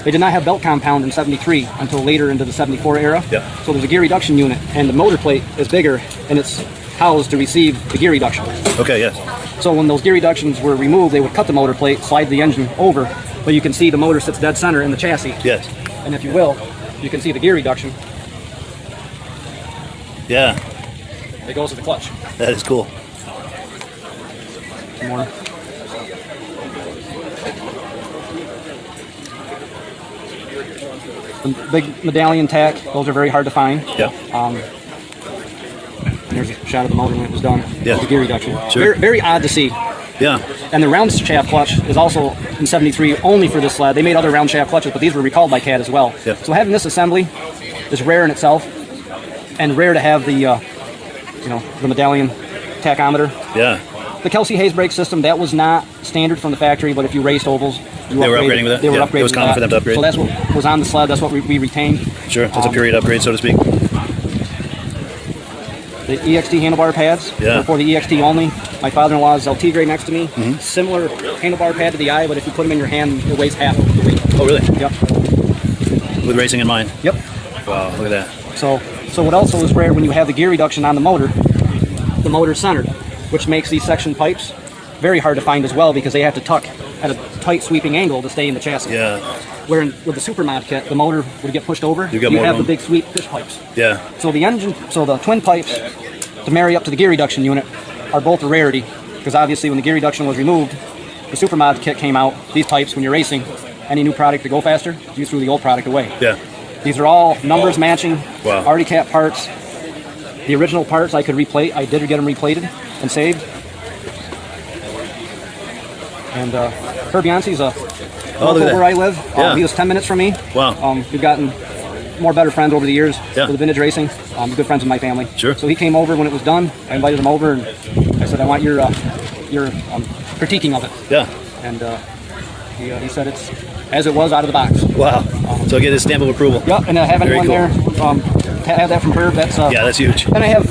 They did not have belt compound in '73 until later into the '74 era. Yeah. So there's a gear reduction unit, and the motor plate is bigger, and it's housed to receive the gear reduction. Okay, yes. So when those gear reductions were removed, they would cut the motor plate, slide the engine over, but you can see the motor sits dead center in the chassis. Yes. And if you will, you can see the gear reduction. Yeah. It goes to the clutch. That is cool. More. The big medallion tack, those are very hard to find. Yeah. There's a shot of the motor when it was done. Yeah. The gear reduction. Sure. Very, very odd to see. Yeah. And the round shaft clutch is also in '73 only for this sled. They made other round shaft clutches, but these were recalled by CAT as well. Yeah. So having this assembly is rare in itself, and rare to have the the medallion tachometer. Yeah. The Kelsey Hayes brake system, that was not standard from the factory, but if you raced ovals, They were upgrading with it? They were Yeah, upgrading it was common with for them that. to upgrade. So that's what was on the sled. That's what we retained. Sure. That's a period upgrade, so to speak. The EXT handlebar pads. Yeah. For the EXT only. My father-in-law's LT grade next to me. Mm-hmm. Similar handlebar pad to the eye, but if you put them in your hand, it weighs half of the weight. Oh, really? Yep. With racing in mind? Yep. Wow, look at that. So what also is rare when you have the gear reduction on the motor is centered, which makes these section pipes very hard to find as well because they have to tuck at a tight sweeping angle to stay in the chassis. Yeah. Where with the super mod kit, the motor would get pushed over. You got more have room. the big sweep fish pipes. Yeah. So the twin pipes to marry up to the gear reduction unit are both a rarity because obviously when the gear reduction was removed, the super mod kit came out. These pipes, when you're racing, any new product to go faster, you threw the old product away. Yeah. These are all numbers matching, Wow. already cat parts. The original parts I could replate. I did get them replated and saved. And Herb Yancey's a local where I live. Yeah. He was 10 minutes from me. Wow. We've gotten more better friends over the years Yeah. with the vintage racing. Good friends with my family. Sure. So he came over when it was done. I invited him over and I said, I want your critiquing of it. Yeah. And he said it's as it was out of the box. Wow. So get his stamp of approval. Yep, and I have Very anyone cool. there. Have that from Herb. That's Yeah, that's huge. And I have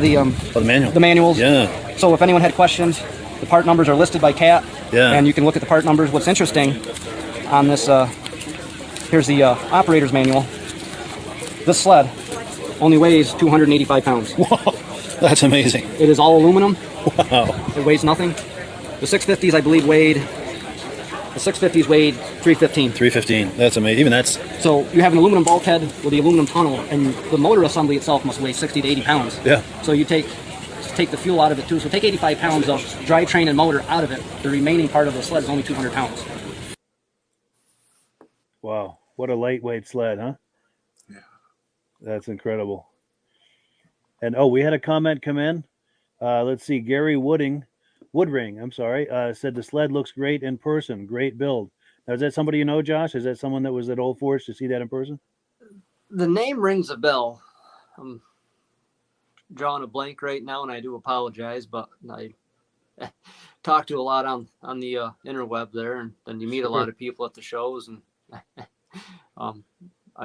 the the manual. The manuals. Yeah. So if anyone had questions, the part numbers are listed by CAT. Yeah. And you can look at the part numbers. What's interesting on this, here's the operator's manual. This sled only weighs 285 pounds. Whoa, that's amazing. It is all aluminum. Wow. It weighs nothing. The 650s, I believe, weighed 315. 315. That's amazing. Even that's. So you have an aluminum bulkhead with the aluminum tunnel, and the motor assembly itself must weigh 60 to 80 pounds. Yeah. So you take the fuel out of it too. So take 85 pounds of drivetrain and motor out of it. The remaining part of the sled is only 200 pounds. Wow. What a lightweight sled, huh? Yeah. That's incredible. And we had a comment come in. Let's see. Gary Woodring, said the sled looks great in person. Great build. Now, is that somebody you know, Josh? Is that someone that was at Old Forge to see that in person? The name rings a bell. I'm drawing a blank right now, and I do apologize, but I talk to a lot on the interweb there, and then you meet a lot of people at the shows, and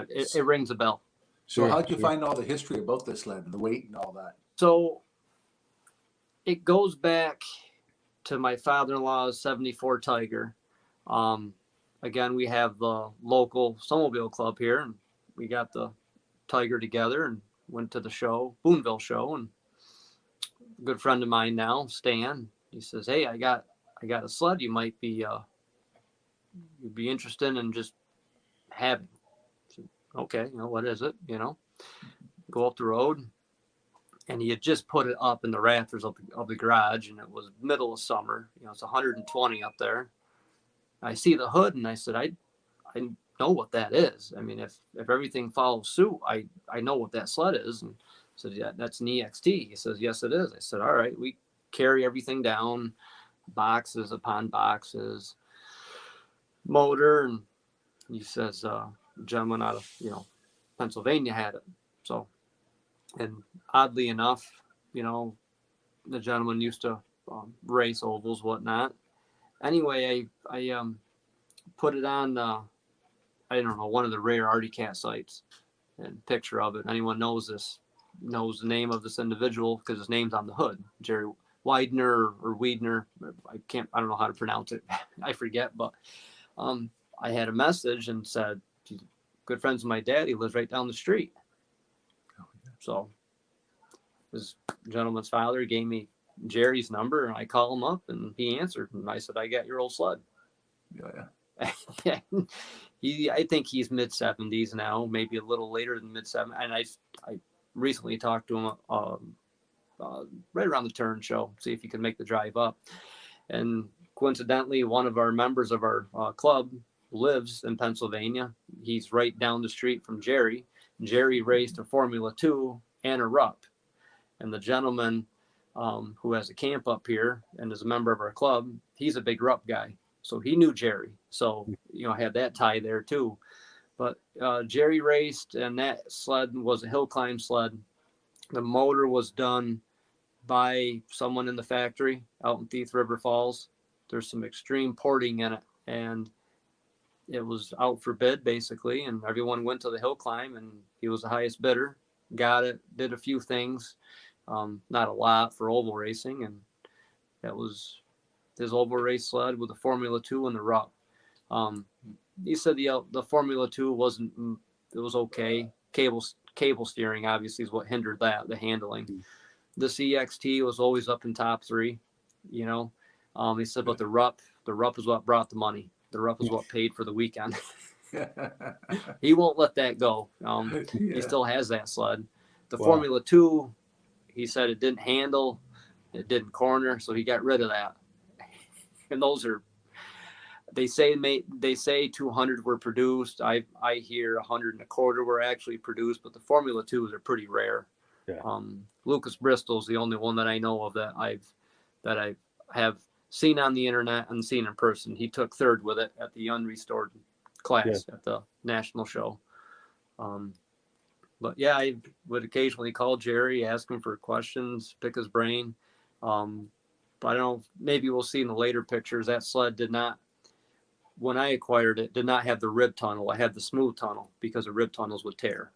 it rings a bell. So how'd you find all the history about this sled and the weight and all that? So it goes back to my father-in-law's 74 Tiger. Again, we have the local snowmobile club here, and we got the Tiger together and went to the show, Boonville show, and a good friend of mine now, Stan, he says, "Hey, I got a sled you might be you'd be interested in just having." Said, okay, what is it? Go up the road, and he had just put it up in the rafters of the garage, and it was middle of summer. It's 120 up there. I see the hood, and I said, I know what that is. I mean, if everything follows suit, I know what that sled is. And said, yeah, that's an EXT. He says, yes, it is. I said, all right, we carry everything down, boxes upon boxes, motor. And he says, a gentleman out of, Pennsylvania had it. So, and oddly enough, the gentleman used to race ovals, whatnot. Anyway, I put it on, I don't know, one of the rare Artie Cat sites, and picture of it. Anyone knows this, knows the name of this individual because his name's on the hood, Jerry Widener or Wiedner. I don't know how to pronounce it. I forget, but I had a message and said, good friends of my dad, he lives right down the street. So this gentleman's father gave me Jerry's number, and I call him up, and he answered, and I said, I got your old sled. Yeah. I think he's mid-70s now, maybe a little later than mid-70s. And I recently talked to him right around the Turin show, see if he could make the drive up. And coincidentally, one of our members of our club lives in Pennsylvania. He's right down the street from Jerry. Jerry raced a Formula 2 and a RUP. And the gentleman who has a camp up here and is a member of our club, he's a big RUP guy. So he knew Jerry. So, I had that tie there too. But Jerry raced, and that sled was a hill climb sled. The motor was done by someone in the factory out in Thief River Falls. There's some extreme porting in it, and it was out for bid basically. And everyone went to the hill climb, and he was the highest bidder, got it, did a few things, not a lot for oval racing. And that was his oval race sled with the Formula 2 and the RUP. He said the Formula 2 it was okay. Cable steering obviously is what hindered that, the handling. The CXT was always up in top 3, He said, but the RUP is what brought the money. The RUP is what paid for the weekend. He won't let that go. He still has that sled. The Formula 2, he said it didn't handle, it didn't corner, so he got rid of that. And those are, they say 200 were produced. I hear 125 were actually produced, but the Formula 2s are pretty rare. Yeah. Lucas Bristol's the only one that I know of that I have seen on the internet and seen in person. He took third with it at the unrestored class at the national show. But yeah, I would occasionally call Jerry, ask him for questions, pick his brain. But I don't know, maybe we'll see in the later pictures. That sled did not, when I acquired it, did not have the rib tunnel. I had the smooth tunnel because the rib tunnels would tear.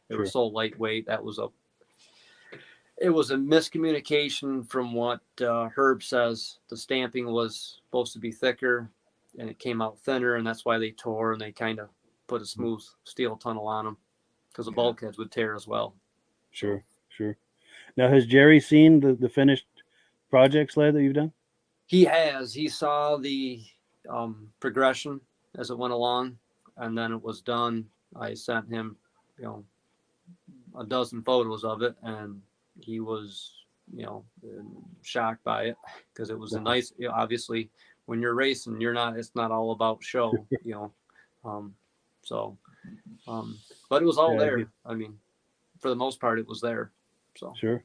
It was so lightweight. It was a miscommunication from what Herb says. The stamping was supposed to be thicker, and it came out thinner, and that's why they tore, and they kind of put a smooth steel tunnel on them because the bulkheads would tear as well. Sure. Now, has Jerry seen the finished project sled that you've done? He has. He saw the progression as it went along, and then it was done. I sent him, a dozen photos of it, and he was, shocked by it because it was a nice. Obviously, when you're racing, it's not all about show, but it was all there. I mean, for the most part, it was there. So sure.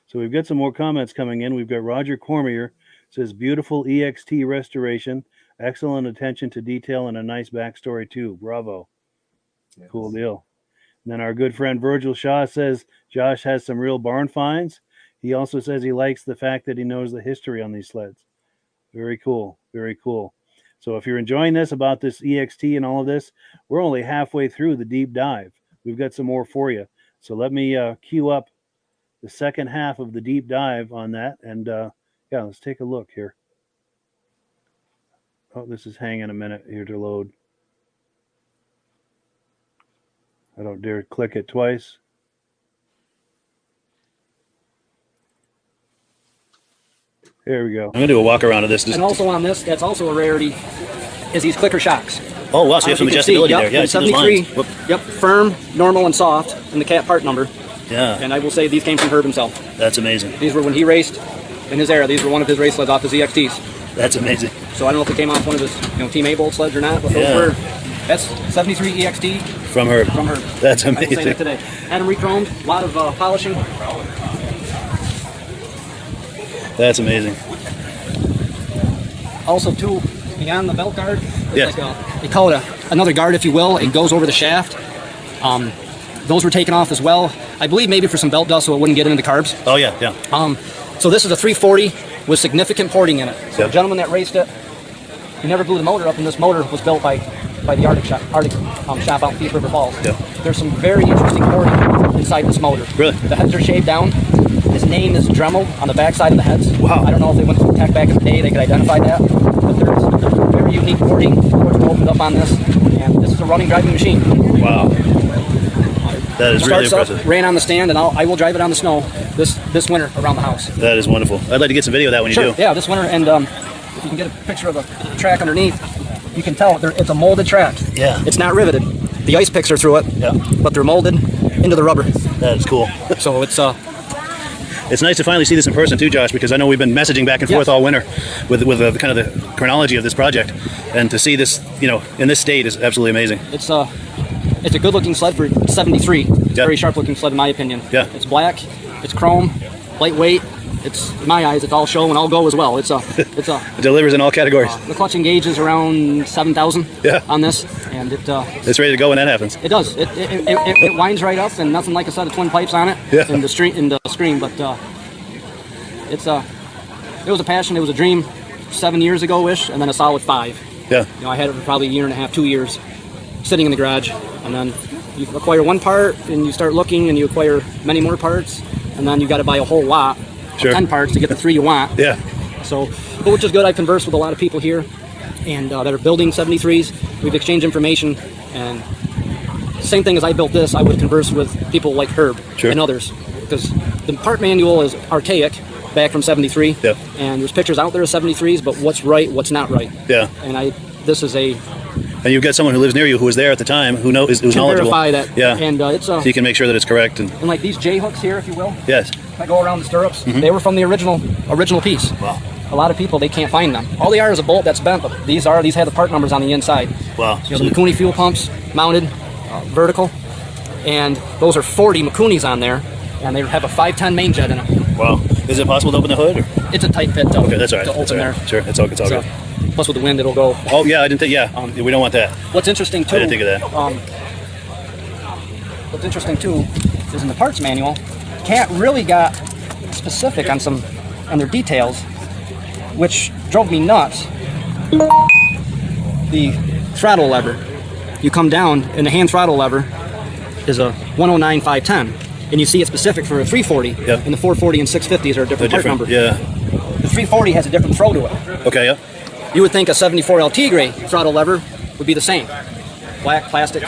So we've got some more comments coming in. We've got Roger Cormier says, beautiful EXT restoration, excellent attention to detail, and a nice backstory too. Bravo. Yes. Cool deal. And then our good friend Virgil Shaw says, Josh has some real barn finds. He also says he likes the fact that he knows the history on these sleds. Very cool. Very cool. So if you're enjoying this about this EXT and all of this, we're only halfway through the deep dive. We've got some more for you. So let me queue up the second half of the deep dive on that. And let's take a look here. Oh, this is hanging a minute here to load. I don't dare click it twice. There we go. I'm going to do a walk around of this. And also on this, that's also a rarity, is these clicker shocks. Oh, wow, so you have some adjustability there. Yeah, I see those lines. Yep, firm, normal, and soft, and the cat part number. Yeah. And I will say these came from Herb himself. That's amazing. These were when he raced in his era. These were one of his race sleds off his EXTs. That's amazing. So I don't know if it came off one of his Team A-Bolt sleds or not, but those were, that's 73 EXT, From her. From her. That's I can say amazing. that today. Had them re-chromed, a lot of polishing. That's amazing. Also, too, beyond the belt guard, Yes. like they call it another guard, if you will. It goes over the shaft. Those were taken off as well. I believe maybe for some belt dust so it wouldn't get into the carbs. Oh, yeah, yeah. So this is a 340 with significant porting in it. So the gentleman that raced it, he never blew the motor up, and this motor was built by the Arctic shop out in Thief River Falls. Yeah. There's some very interesting porting inside this motor. Really? The heads are shaved down. His name is Dremel on the back side of the heads. Wow. I don't know if they went through tech back in the day, they could identify that. But there's very unique porting. Ports opened up on this, and this is a running driving machine. Wow. That is really Starts impressive. up, ran on the stand, and I will drive it on the snow this winter around the house. That is wonderful. I'd like to get some video of that when you Sure. do. Yeah, this winter, and if you can get a picture of the track underneath, you can tell it's a molded track. Yeah. It's not riveted. The ice picks are through it, yeah, but they're molded into the rubber. That is cool. So it's nice to finally see this in person too, Josh, because I know we've been messaging back and forth all winter with kind of the chronology of this project, and to see this, in this state is absolutely amazing. It's a good-looking sled for 73. It's a very sharp-looking sled in my opinion. Yeah. It's black. It's chrome. Lightweight. It's, in my eyes, it's all show and all go as well. It delivers in all categories. The clutching gauge is around 7,000 on this, and it's ready to go when that happens. It does. It winds right up, and nothing like a set of twin pipes on it in the screen. But it was a passion. It was a dream 7 years ago-ish, and then a solid 5. Yeah. I had it for probably a year and a half, 2 years, sitting in the garage, and then you acquire one part, and you start looking, and you acquire many more parts, and then you got to buy a whole lot. Sure. 10 parts to get the 3 you want. Yeah. So, which is good. I conversed with a lot of people here, and that are building 73s. We've exchanged information, and same thing as I built this, I would converse with people like Herb and others, because the part manual is archaic, back from 73. Yeah. And there's pictures out there of 73s, but what's right, what's not right. Yeah. And this is a. And you've got someone who lives near you who was there at the time, who knows, who's knowledgeable. Verify that. Yeah. And so you can make sure that it's correct. And like these J hooks here, if you will. Yes. If I go around the stirrups, they were from the original piece. Wow. A lot of people, they can't find them. All they are is a bolt that's bent, but these have the part numbers on the inside. Wow. The Mikuni fuel pumps mounted vertical, and those are 40 Mikunis on there, and they have a 510 main jet in them. Wow. Is it possible to open the hood? Or? It's a tight fit okay, that's all right. to open there. Sure, it's all good. Plus with the wind, it'll go. Oh yeah, I didn't think. Yeah, we don't want that. What's interesting too. I didn't think of that. What's interesting too is in the parts manual, Cat really got specific on their details, which drove me nuts. The throttle lever, you come down, and the hand throttle lever is a 109/510, and you see it specific for a 340. Yep. And the 440 and 650s are a different part number. Yeah. The 340 has a different throw to it. Okay. Yeah. You would think a 74 LT gray throttle lever would be the same. Black, plastic.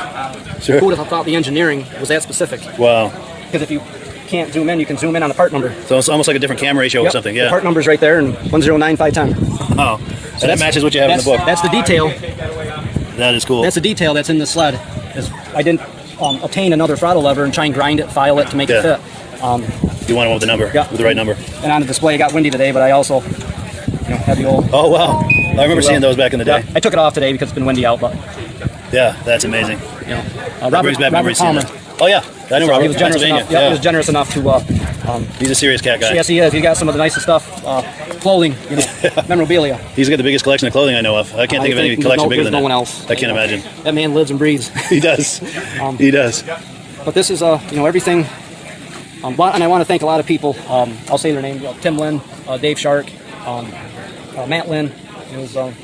Sure. Who would have thought the engineering was that specific? Wow. Because if you can't zoom in, you can zoom in on the part number. So it's almost like a different camera ratio or something. Yeah. The part number's right there, and 109/510. Oh. So that matches what you have in the book. That's the detail. That is cool. That's the detail that's in the sled. I didn't obtain another throttle lever and try and grind it, file it to make it fit. You want it with the number, with the right number. And on the display, it got windy today, but I also had the old. Oh wow! I remember seeing those back in the day. I took it off today because it's been windy out, but. Yeah, that's amazing. Robert Palmer. Oh yeah, I know Robert. He was generous enough. He was generous enough to. He's a serious cat guy. Yes, he is. He got some of the nicest stuff, clothing, memorabilia. He's got the biggest collection of clothing I know of. I can't think of any collection bigger than that. No one else. I can't imagine. That man lives and breathes. He does. He does. But this is everything. And I want to thank a lot of people. I'll say their name: Tim Lynn, Dave Shark, Matt Lynn.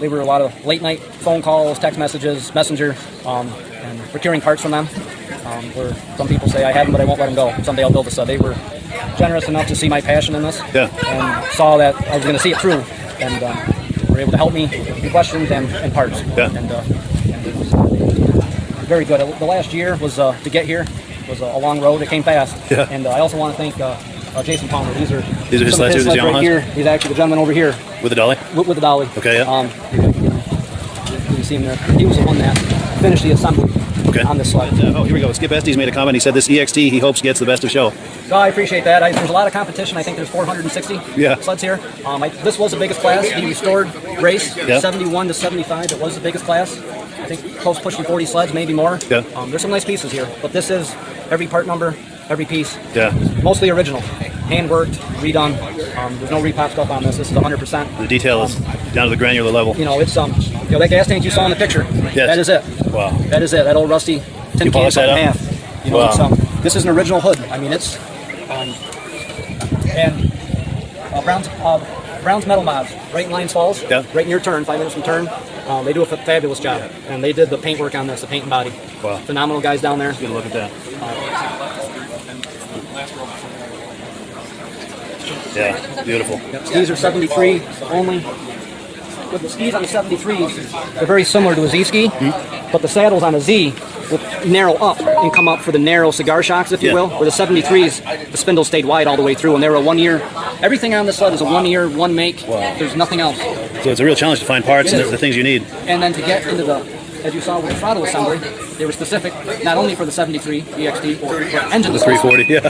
They were a lot of late night phone calls, text messages, messenger, and procuring parts from them. Where some people say I have them, but I won't let them go. Someday I'll build a sled. They were generous enough to see my passion in this, and saw that I was going to see it through, and were able to help me in questions and parts. Yeah. And it was very good. The last year was to get here was a long road. It came fast. Yeah. And I also want to thank Jason Palmer. These are his sleds here, the right Yamahas? here. He's actually the gentleman over here. With the dolly? With the dolly. Okay, yeah. You see him there. He was the one that finished the assembly on this sled. Oh, here we go. Skip Estes made a comment. He said this EXT he hopes gets the best of show. So I appreciate that. There's a lot of competition. I think there's 460 sleds here. This was the biggest class. The restored race, 71 to 75. It was the biggest class. I think close pushing 40 sleds, maybe more. Yeah. There's some nice pieces here, but this is every part number, every piece. Yeah. Mostly original, hand worked, redone. There's no repop stuff on this. This is 100%. The detail is down to the granular level. You know, it's that gas tank you saw in the picture. Yes. That is it. Wow. That is it. That old rusty tin can cut in half. You know, wow. This is an original hood. I mean, it's and Brown's Metal Mods, right in Lions Falls, right in your turn, 5 minutes from turn. They do a fabulous job, and they did the paint work on this, the paint and body. Wow. Phenomenal guys down there. Good look at that. Yeah, beautiful. Skis are 73 only. With the skis on the 73s, they're very similar to a Z ski, but the saddles on a Z will narrow up and come up for the narrow cigar shocks, if you will. Where the 73s, the spindle stayed wide all the way through, and they were a 1 year. Everything on this sled is a 1 year, one make. Wow. There's nothing else. So it's a real challenge to find parts and the things you need. And then to get into the, as you saw with the throttle assembly, they were specific not only for the 73 EXT, but for engine. The 340, yeah.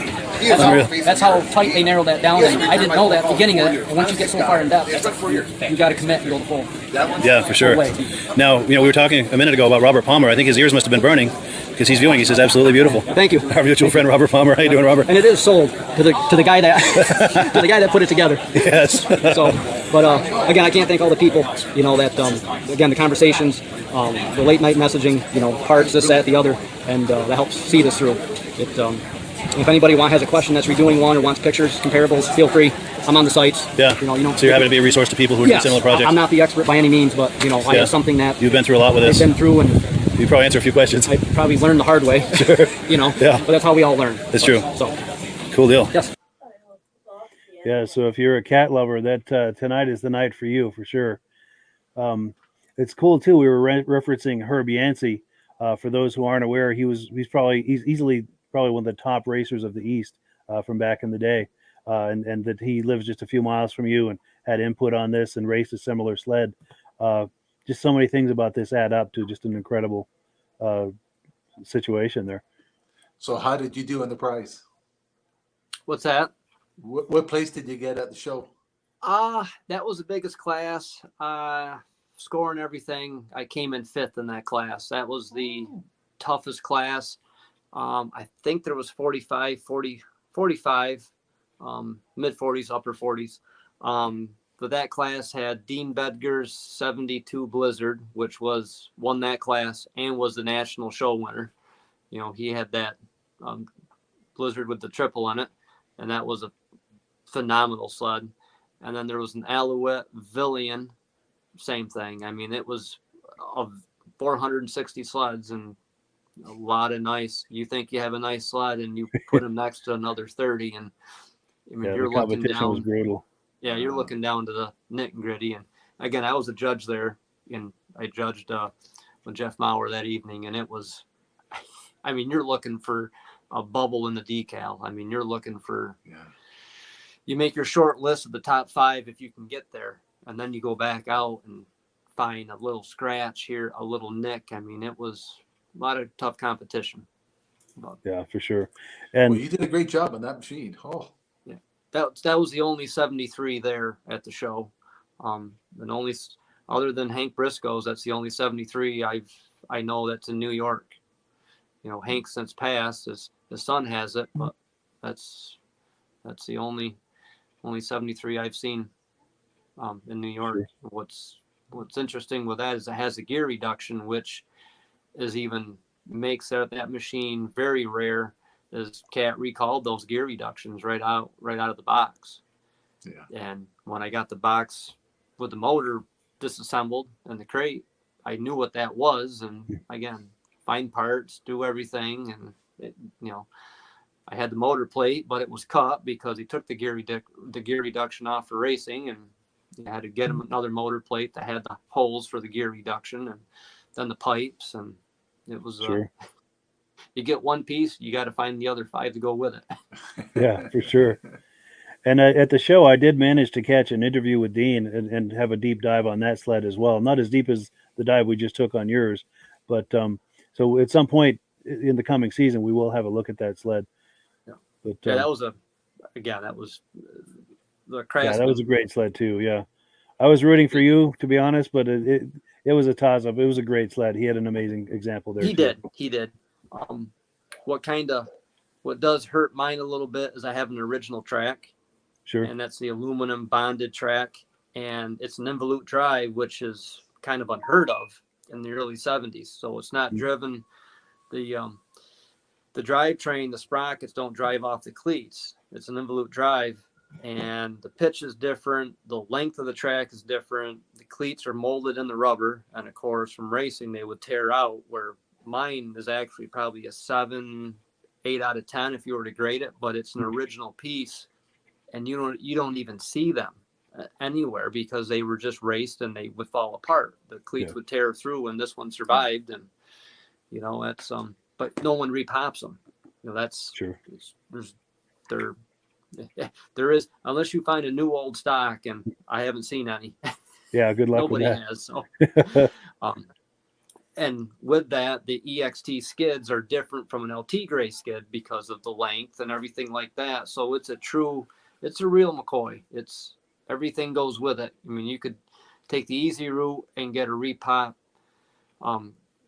That's how tight they narrowed that down. And I didn't know that at the beginning of it. And once you get so far in depth, you got to commit and go the full. Yeah, for sure. Now, we were talking a minute ago about Robert Palmer. I think his ears must have been burning because he's viewing. He says, absolutely beautiful. Thank you. Our mutual friend, Robert Palmer. How you doing, Robert? And it is sold to the guy that to the guy that put it together. Yes. So, but again, I can't thank all the people. You know that again, the conversations, the late night messaging. You know, parts, this, that, the other, and that helps see this through. If anybody has a question that's redoing one or wants pictures, comparables, feel free. I'm on the sites. Yeah. You know. So you're happy to be a resource to people who are doing similar projects. I'm not the expert by any means, but I have something that you've been through a lot with this. I've been through, and you probably answer a few questions. I probably learned the hard way. Sure. Yeah. But that's how we all learn. That's true. So. Cool deal. Yes. Yeah. So if you're a cat lover, that tonight is the night for you for sure. It's cool too. We were referencing Herb Yancey. For those who aren't aware, he's easily one of the top racers of the East from back in the day, and that he lives just a few miles from you and had input on this and raced a similar sled. Just so many things about this add up to just an incredible situation there. So how did you do in the prize? What's that? What place did you get at the show? That was the biggest class. Scoring everything, I came in 5th in that class. That was the toughest class. I think there was 45, mid 40s, upper 40s. But that class had Dean Bedgar's 72 Blizzard, which won that class and was the national show winner. You know, he had that Blizzard with the triple on it, and that was a phenomenal sled. And then there was an Alouette Villian, same thing. I mean, it was of 460 sleds and a lot of nice. You think you have a nice sled, and you put them next to another 30, and I mean, you're looking down. Was brutal. Yeah, you're looking down to the nit and gritty. And again, I was a judge there, and I judged with Jeff Maurer that evening, and it was, I mean, you're looking for a bubble in the decal. I mean, you're looking for, you make your short list of the top 5 if you can get there, and then you go back out and find a little scratch here, a little nick. I mean, it was a lot of tough competition. But, yeah, for sure. And you did a great job on that machine. Oh, yeah, that was the only 73 there at the show. And only, other than Hank Briscoe's, that's the only 73 I know that's in New York. You know, Hank since passed, his son has it, but that's the only 73 I've seen in New York. Sure. What's interesting with that is it has a gear reduction, which is makes that machine very rare. As Cat recalled those gear reductions right out of the box. Yeah. And when I got the box with the motor disassembled in the crate, I knew what that was. And again, find parts, do everything, and I had the motor plate, but it was cut because he took the gear reduction off for racing, and you had to get him another motor plate that had the holes for the gear reduction, and then the pipes, and it was sure. You get one piece, you got to find the other 5 to go with it. Yeah, for sure. And at the show, I did manage to catch an interview with Dean and have a deep dive on that sled as well. Not as deep as the dive we just took on yours, but so at some point in the coming season, we will have a look at that sled. Yeah, but, that was the crash. Yeah, that was a great sled too. Yeah, I was rooting for you, to be honest, but it it was a toss-up. It was a great sled. He had an amazing example there. He did. What does hurt mine a little bit is I have an original track. Sure. And that's the aluminum bonded track. And it's an involute drive, which is kind of unheard of in the early 70s. So it's not driven. The drivetrain, the sprockets don't drive off the cleats. It's an involute drive. And the pitch is different. The length of the track is different. The cleats are molded in the rubber. And of course, from racing, they would tear out, where mine is actually probably a 7, 8 out of 10 if you were to grade it, but it's an original piece. And you don't even see them anywhere because they were just raced and they would fall apart. The cleats would tear through, and this one survived. And, that's, but no one repops them. That's sure. There is, unless you find a new old stock, and I haven't seen any. Yeah, good luck Nobody with that. has. So, and with that, the EXT skids are different from an LT gray skid because of the length and everything like that. So it's a real McCoy. Everything goes with it. I mean, you could take the easy route and get a repop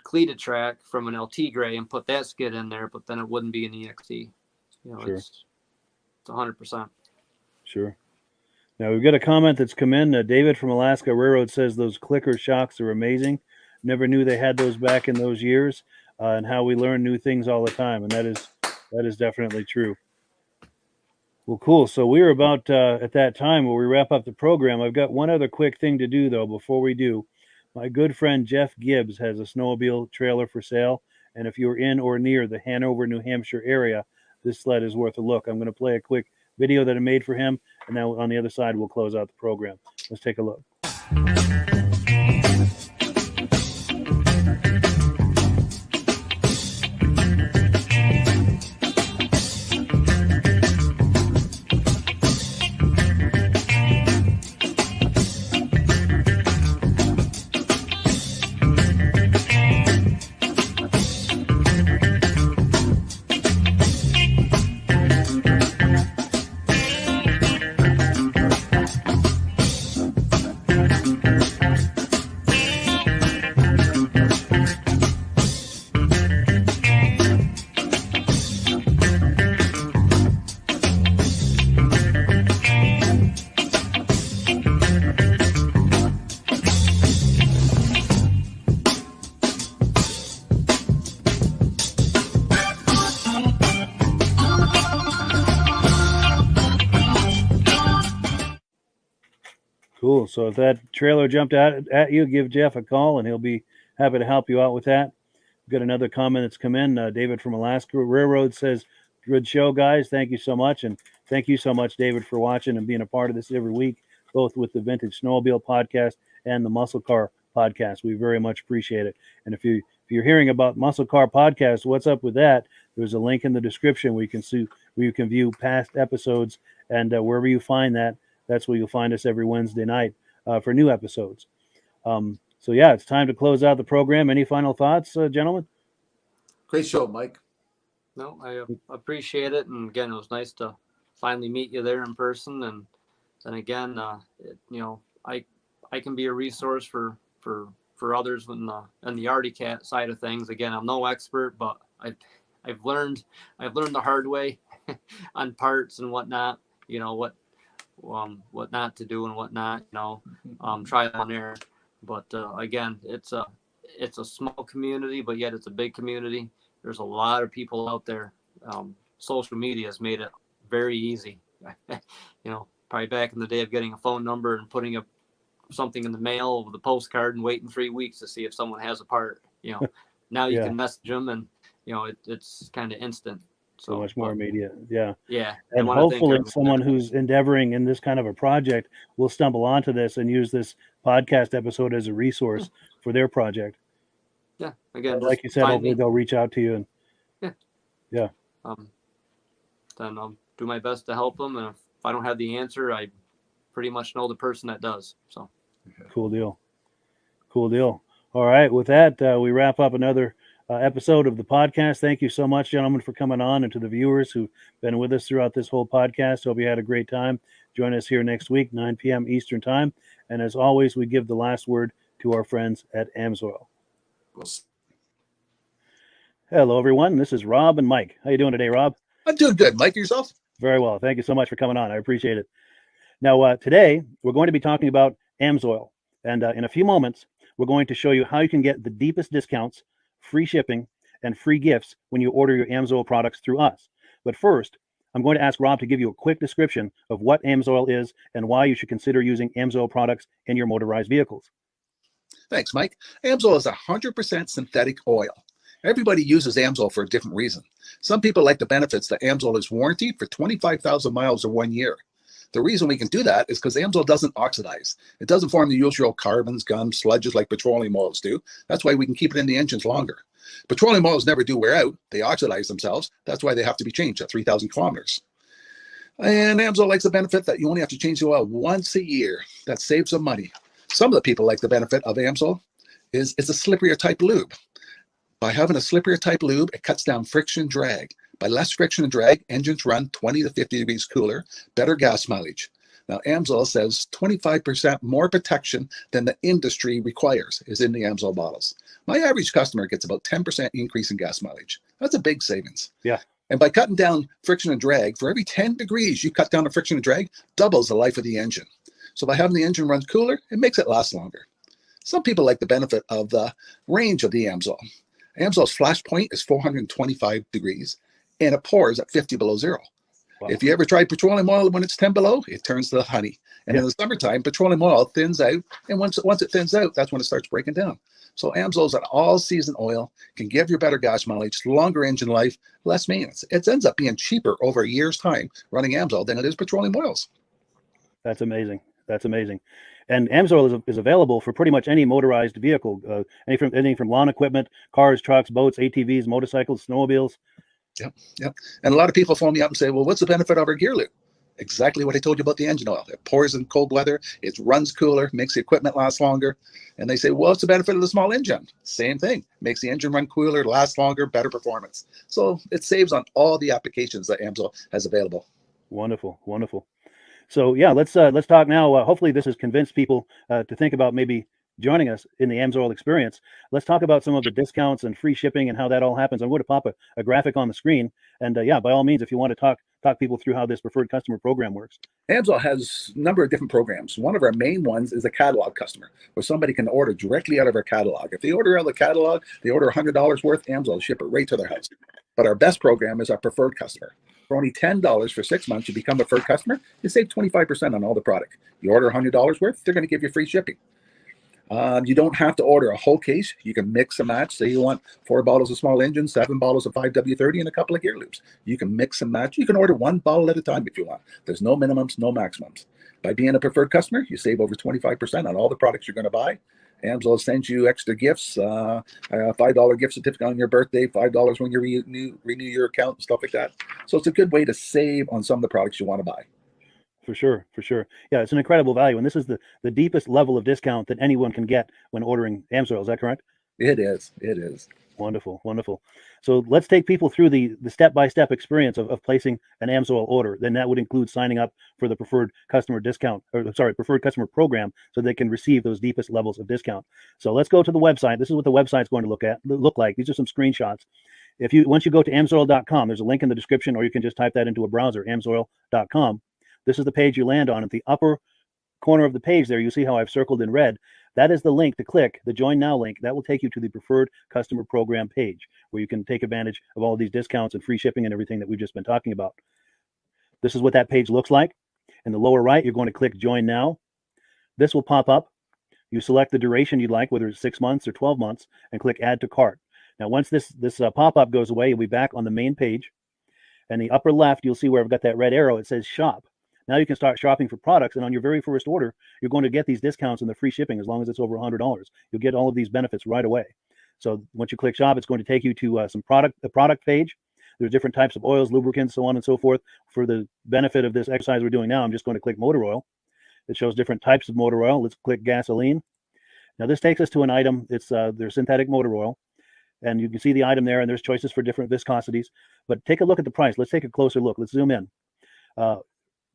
cleated track from an LT gray and put that skid in there, but then it wouldn't be an EXT. Sure. It's 100%. Sure. Now we've got a comment that's come in. David from Alaska Railroad says those clicker shocks are amazing. Never knew they had those back in those years, and how we learn new things all the time. And that is definitely true. Well, cool. So we're about at that time where we wrap up the program. I've got one other quick thing to do, though, before we do. My good friend Jeff Gibbs has a snowmobile trailer for sale. And if you're in or near the Hanover, New Hampshire area, this sled is worth a look. I'm going to play a quick video that I made for him. And now on the other side, we'll close out the program. Let's take a look. Cool. So if that trailer jumped out at you, give Jeff a call and he'll be happy to help you out with that. We've got another comment that's come in. David from Alaska Railroad says, good show, guys. Thank you so much. And thank you so much, David, for watching and being a part of this every week, both with the Vintage Snowmobile Podcast and the Muscle Car Podcast. We very much appreciate it. And if you're hearing about Muscle Car Podcast, what's up with that? There's a link in the description where you can view past episodes, and wherever you find that, that's where you'll find us every Wednesday night for new episodes. So yeah, it's time to close out the program. Any final thoughts, gentlemen? Great show, Mike. No, I appreciate it. And again, it was nice to finally meet you there in person. And then again, I can be a resource for others in the Artie Cat side of things. Again, I'm no expert, but I've learned the hard way on parts and whatnot. What not to do and whatnot. Try on there. But again, it's a small community, but yet it's a big community. There's a lot of people out there. Social media has made it very easy. Probably back in the day of getting a phone number and putting something in the mail with a postcard and waiting 3 weeks to see if someone has a part. Now you can message them and it's kind of instant. So much more immediate. Yeah. Yeah. And hopefully someone who's endeavoring in this kind of a project will stumble onto this and use this podcast episode as a resource for their project. Yeah. Again, like you said, hopefully they'll reach out to you. And yeah. Then I'll do my best to help them. And if I don't have the answer, I pretty much know the person that does. So cool deal. All right. With that, we wrap up another episode of the podcast. Thank you so much, gentlemen, for coming on, and to the viewers who've been with us throughout this whole podcast. Hope you had a great time. Join us here next week, 9 p.m. Eastern time. And as always, we give the last word to our friends at AMSOIL. Hello, everyone. This is Rob and Mike. How you doing today, Rob? I'm doing good. Mike, yourself? Very well. Thank you so much for coming on. I appreciate it. Now, today, we're going to be talking about AMSOIL. And in a few moments, we're going to show you how you can get the deepest discounts, free shipping, and free gifts when you order your AMSOIL products through us. But first, I'm going to ask Rob to give you a quick description of what AMSOIL is and why you should consider using AMSOIL products in your motorized vehicles. Thanks, Mike. AMSOIL is 100% synthetic oil. Everybody uses AMSOIL for a different reason. Some people like the benefits that AMSOIL is warranted for 25,000 miles or 1 year. The reason we can do that is because AMSOIL doesn't oxidize. It doesn't form the usual carbons, gums, sludges like petroleum oils do. That's why we can keep it in the engines longer. Petroleum oils never do wear out. They oxidize themselves. That's why they have to be changed at 3,000 kilometers. And AMSOIL likes the benefit that you only have to change the oil once a year. That saves some money. Some of the people like the benefit of AMSOIL is it's a slipperier type lube. By having a slipperier type lube, it cuts down friction drag. By less friction and drag, engines run 20 to 50 degrees cooler, better gas mileage. Now, AMSOIL says 25% more protection than the industry requires is in the AMSOIL bottles. My average customer gets about 10% increase in gas mileage. That's a big savings. Yeah. And by cutting down friction and drag, for every 10 degrees you cut down the friction and drag, doubles the life of the engine. So by having the engine run cooler, it makes it last longer. Some people like the benefit of the range of the AMSOIL. AMSOIL's flash point is 425 degrees, and it pours at 50 below zero. Wow. If you ever tried petroleum oil when it's 10 below, it turns to honey. And in the summertime, petroleum oil thins out, and once it thins out, that's when it starts breaking down. So AMSOIL is an all-season oil, can give you better gas mileage, longer engine life, less maintenance. It ends up being cheaper over a year's time running AMSOIL than it is petroleum oils. That's amazing. That's amazing. And AMSOIL is available for pretty much any motorized vehicle, anything from lawn equipment, cars, trucks, boats, ATVs, motorcycles, snowmobiles. Yep. And a lot of people phone me up and say, well, what's the benefit of our gear lube? Exactly what I told you about the engine oil. It pours in cold weather, it runs cooler, makes the equipment last longer. And they say, well, what's the benefit of the small engine? Same thing. Makes the engine run cooler, last longer, better performance. So it saves on all the applications that AMSOIL has available. Wonderful, wonderful. So yeah, let's talk now. Hopefully this has convinced people to think about maybe joining us in the AMSOIL experience. Let's talk about some of the discounts and free shipping and how that all happens. I'm going to pop a graphic on the screen. And yeah, by all means, if you want to talk people through how this preferred customer program works. AMSOIL has a number of different programs. One of our main ones is a catalog customer, where somebody can order directly out of our catalog. If they order out of the catalog, they order $100 worth, AMSOIL will ship it right to their house. But our best program is our preferred customer. For only $10 for 6 months, you become a preferred customer, you save 25% on all the product. You order $100 worth, they're going to give you free shipping. You don't have to order a whole case. You can mix and match. Say you want 4 bottles of small engine, 7 bottles of 5W30, and a couple of gear loops. You can mix and match. You can order 1 bottle at a time if you want. There's no minimums, no maximums. By being a preferred customer, you save over 25% on all the products you're going to buy. AMSOIL sends you extra gifts, a $5 gift certificate on your birthday, $5 when you renew your account and stuff like that. So it's a good way to save on some of the products you want to buy. For sure. Yeah, it's an incredible value. And this is the deepest level of discount that anyone can get when ordering AMSOIL. Is that correct? It is. Wonderful. So let's take people through the step-by-step experience of placing an AMSOIL order. Then that would include signing up for the preferred customer preferred customer program, so they can receive those deepest levels of discount. So let's go to the website. This is what the website's going to look like. These are some screenshots. Once you go to amsoil.com, there's a link in the description, or you can just type that into a browser, amsoil.com. This is the page you land on. At the upper corner of the page there, you see how I've circled in red. That is the link to click, the Join Now link. That will take you to the Preferred Customer Program page, where you can take advantage of all of these discounts and free shipping and everything that we've just been talking about. This is what that page looks like. In the lower right, you're going to click Join Now. This will pop up. You select the duration you'd like, whether it's 6 months or 12 months, and click Add to Cart. Now, once this pop-up goes away, you'll be back on the main page. And the upper left, you'll see where I've got that red arrow. It says Shop. Now you can start shopping for products, and on your very first order, you're going to get these discounts and the free shipping as long as it's over $100. You'll get all of these benefits right away. So once you click Shop, it's going to take you to the product page. There's different types of oils, lubricants, so on and so forth. For the benefit of this exercise we're doing now, I'm just going to click motor oil. It shows different types of motor oil. Let's click gasoline. Now this takes us to an item. It's their synthetic motor oil. And you can see the item there, and there's choices for different viscosities. But take a look at the price. Let's take a closer look. Let's zoom in.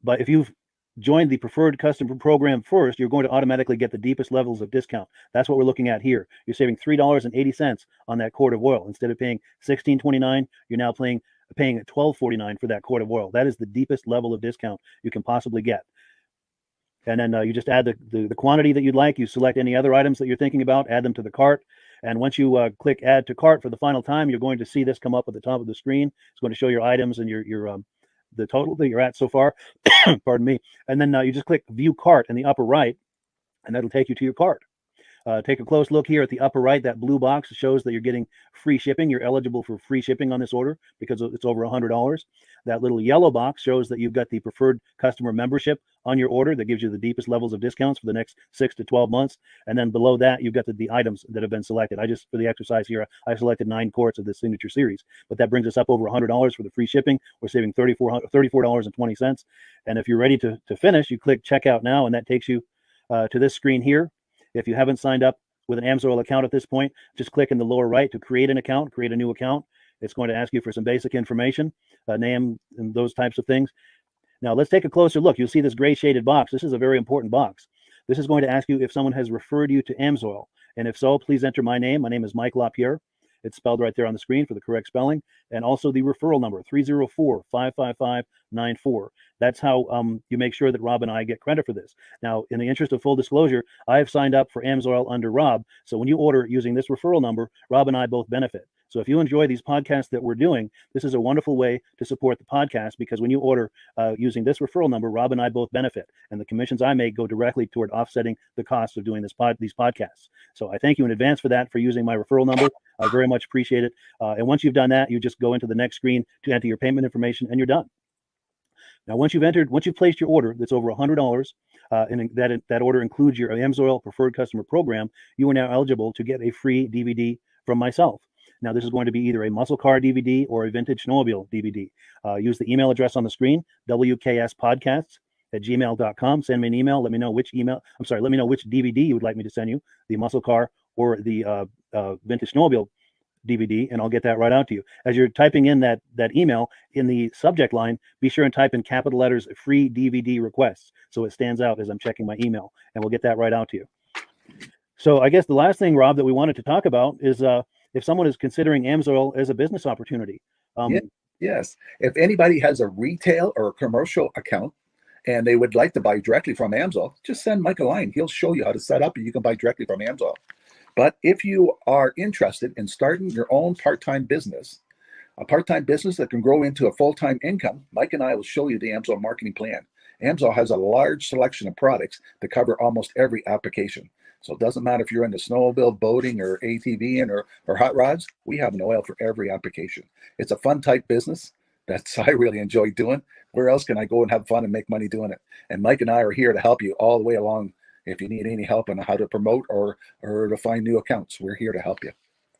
But if you've join the preferred customer program first, you're going to automatically get the deepest levels of discount. That's what we're looking at here. You're saving $3.80 on that quart of oil. Instead of paying $16.29, you're now paying $12.49 for that quart of oil. That is the deepest level of discount you can possibly get. And then you just add the quantity that you'd like. You select any other items that you're thinking about, add them to the cart. And once you click add to cart for the final time, you're going to see this come up at the top of the screen. It's going to show your items and your the total that you're at so far. Pardon me. And then you just click view cart in the upper right, and that'll take you to your cart. Take a close look here at the upper right. That blue box shows that you're getting free shipping. You're eligible for free shipping on this order because it's over $100. That little yellow box shows that you've got the preferred customer membership on your order that gives you the deepest levels of discounts for the next 6 to 12 months. And then below that, you've got the items that have been selected. For the exercise here, I selected 9 quarts of this signature series, but that brings us up over $100 for the free shipping. We're saving $34.20. And if you're ready to finish, you click checkout now, and that takes you to this screen here. If you haven't signed up with an AMSOIL account at this point, just click in the lower right to create an account, create a new account. It's going to ask you for some basic information, name and those types of things. Now let's take a closer look. You'll see this gray shaded box. This is a very important box. This is going to ask you if someone has referred you to AMSOIL. And if so, please enter my name. My name is Mike LaPierre. It's spelled right there on the screen for the correct spelling. And also the referral number, 304-555-94. That's how you make sure that Rob and I get credit for this. Now, in the interest of full disclosure, I have signed up for AMSOIL under Rob. So when you order using this referral number, Rob and I both benefit. So if you enjoy these podcasts that we're doing, this is a wonderful way to support the podcast, because when you order using this referral number, Rob and I both benefit. And the commissions I make go directly toward offsetting the cost of doing these podcasts. So I thank you in advance for that, for using my referral number. I very much appreciate it. And once you've done that, you just go into the next screen to enter your payment information, and you're done. Now, once you've placed your order that's over $100, and that order includes your AMSOIL preferred customer program, you are now eligible to get a free DVD from myself. Now, this is going to be either a muscle car DVD or a vintage snowmobile DVD. Use the email address on the screen, wkspodcasts@gmail.com. Send me an email. Let me know which DVD you would like me to send you, the muscle car or the vintage snowmobile DVD, and I'll get that right out to you. As you're typing in that email, in the subject line, be sure and type in capital letters free DVD requests, so it stands out as I'm checking my email, and we'll get that right out to you. So I guess the last thing, Rob, that we wanted to talk about is if someone is considering AMSOIL as a business opportunity. Yes. If anybody has a retail or a commercial account and they would like to buy directly from AMSOIL, just send Mike a line. He'll show you how to set up, and you can buy directly from AMSOIL. But if you are interested in starting your own part-time business, a part-time business that can grow into a full-time income, Mike and I will show you the AMSOIL marketing plan. AMSOIL has a large selection of products that cover almost every application. So it doesn't matter if you're into snowmobile, boating, or ATVing, or hot rods. We have an oil for every application. It's a fun type business that's I really enjoy doing. Where else can I go and have fun and make money doing it? And Mike and I are here to help you all the way along. If you need any help on how to promote or to find new accounts, we're here to help you.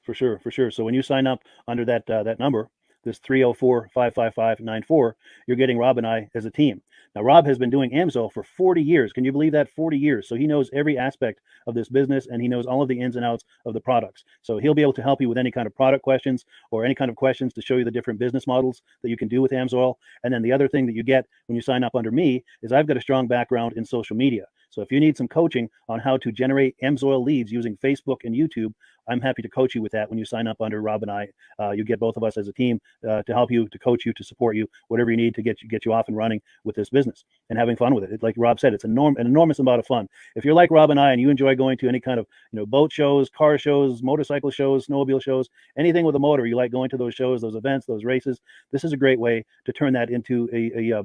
For sure. So when you sign up under that number, this 304-555-94, you're getting Rob and I as a team. Now, Rob has been doing AMSOIL for 40 years. Can you believe that? 40 years. So he knows every aspect of this business, and he knows all of the ins and outs of the products. So he'll be able to help you with any kind of product questions or any kind of questions to show you the different business models that you can do with AMSOIL. And then the other thing that you get when you sign up under me is I've got a strong background in social media. So if you need some coaching on how to generate AMSOIL leads using Facebook and YouTube, I'm happy to coach you with that when you sign up under Rob and I. You get both of us as a team to help you, to coach you, to support you, whatever you need to get you off and running with this business and having fun with it. Like Rob said, it's an enormous amount of fun. If you're like Rob and I and you enjoy going to any kind of boat shows, car shows, motorcycle shows, snowmobile shows, anything with a motor, you like going to those shows, those events, those races, this is a great way to turn that into a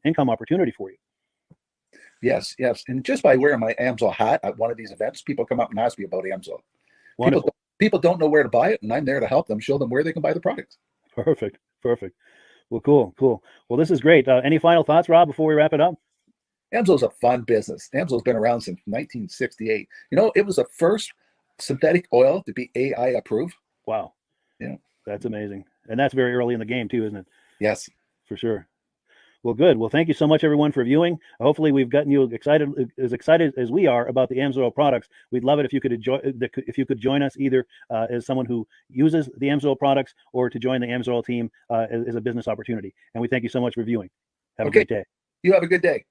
income opportunity for you. Yes. And just by wearing my AMSOIL hat at one of these events, people come up and ask me about AMSOIL. People don't know where to buy it, and I'm there to help them, show them where they can buy the product. Perfect. Well, cool. Well, this is great. Any final thoughts, Rob, before we wrap it up? AMSOIL's a fun business. AMSOIL's been around since 1968. It was the first synthetic oil to be AI approved. Wow. Yeah. That's amazing. And that's very early in the game too, isn't it? Yes. For sure. Well, good. Well, thank you so much, everyone, for viewing. Hopefully, we've gotten you excited as we are about the AMSOIL products. We'd love it if you could join us either as someone who uses the AMSOIL products or to join the AMSOIL team as a business opportunity. And we thank you so much for viewing. Have a great day. You have a good day.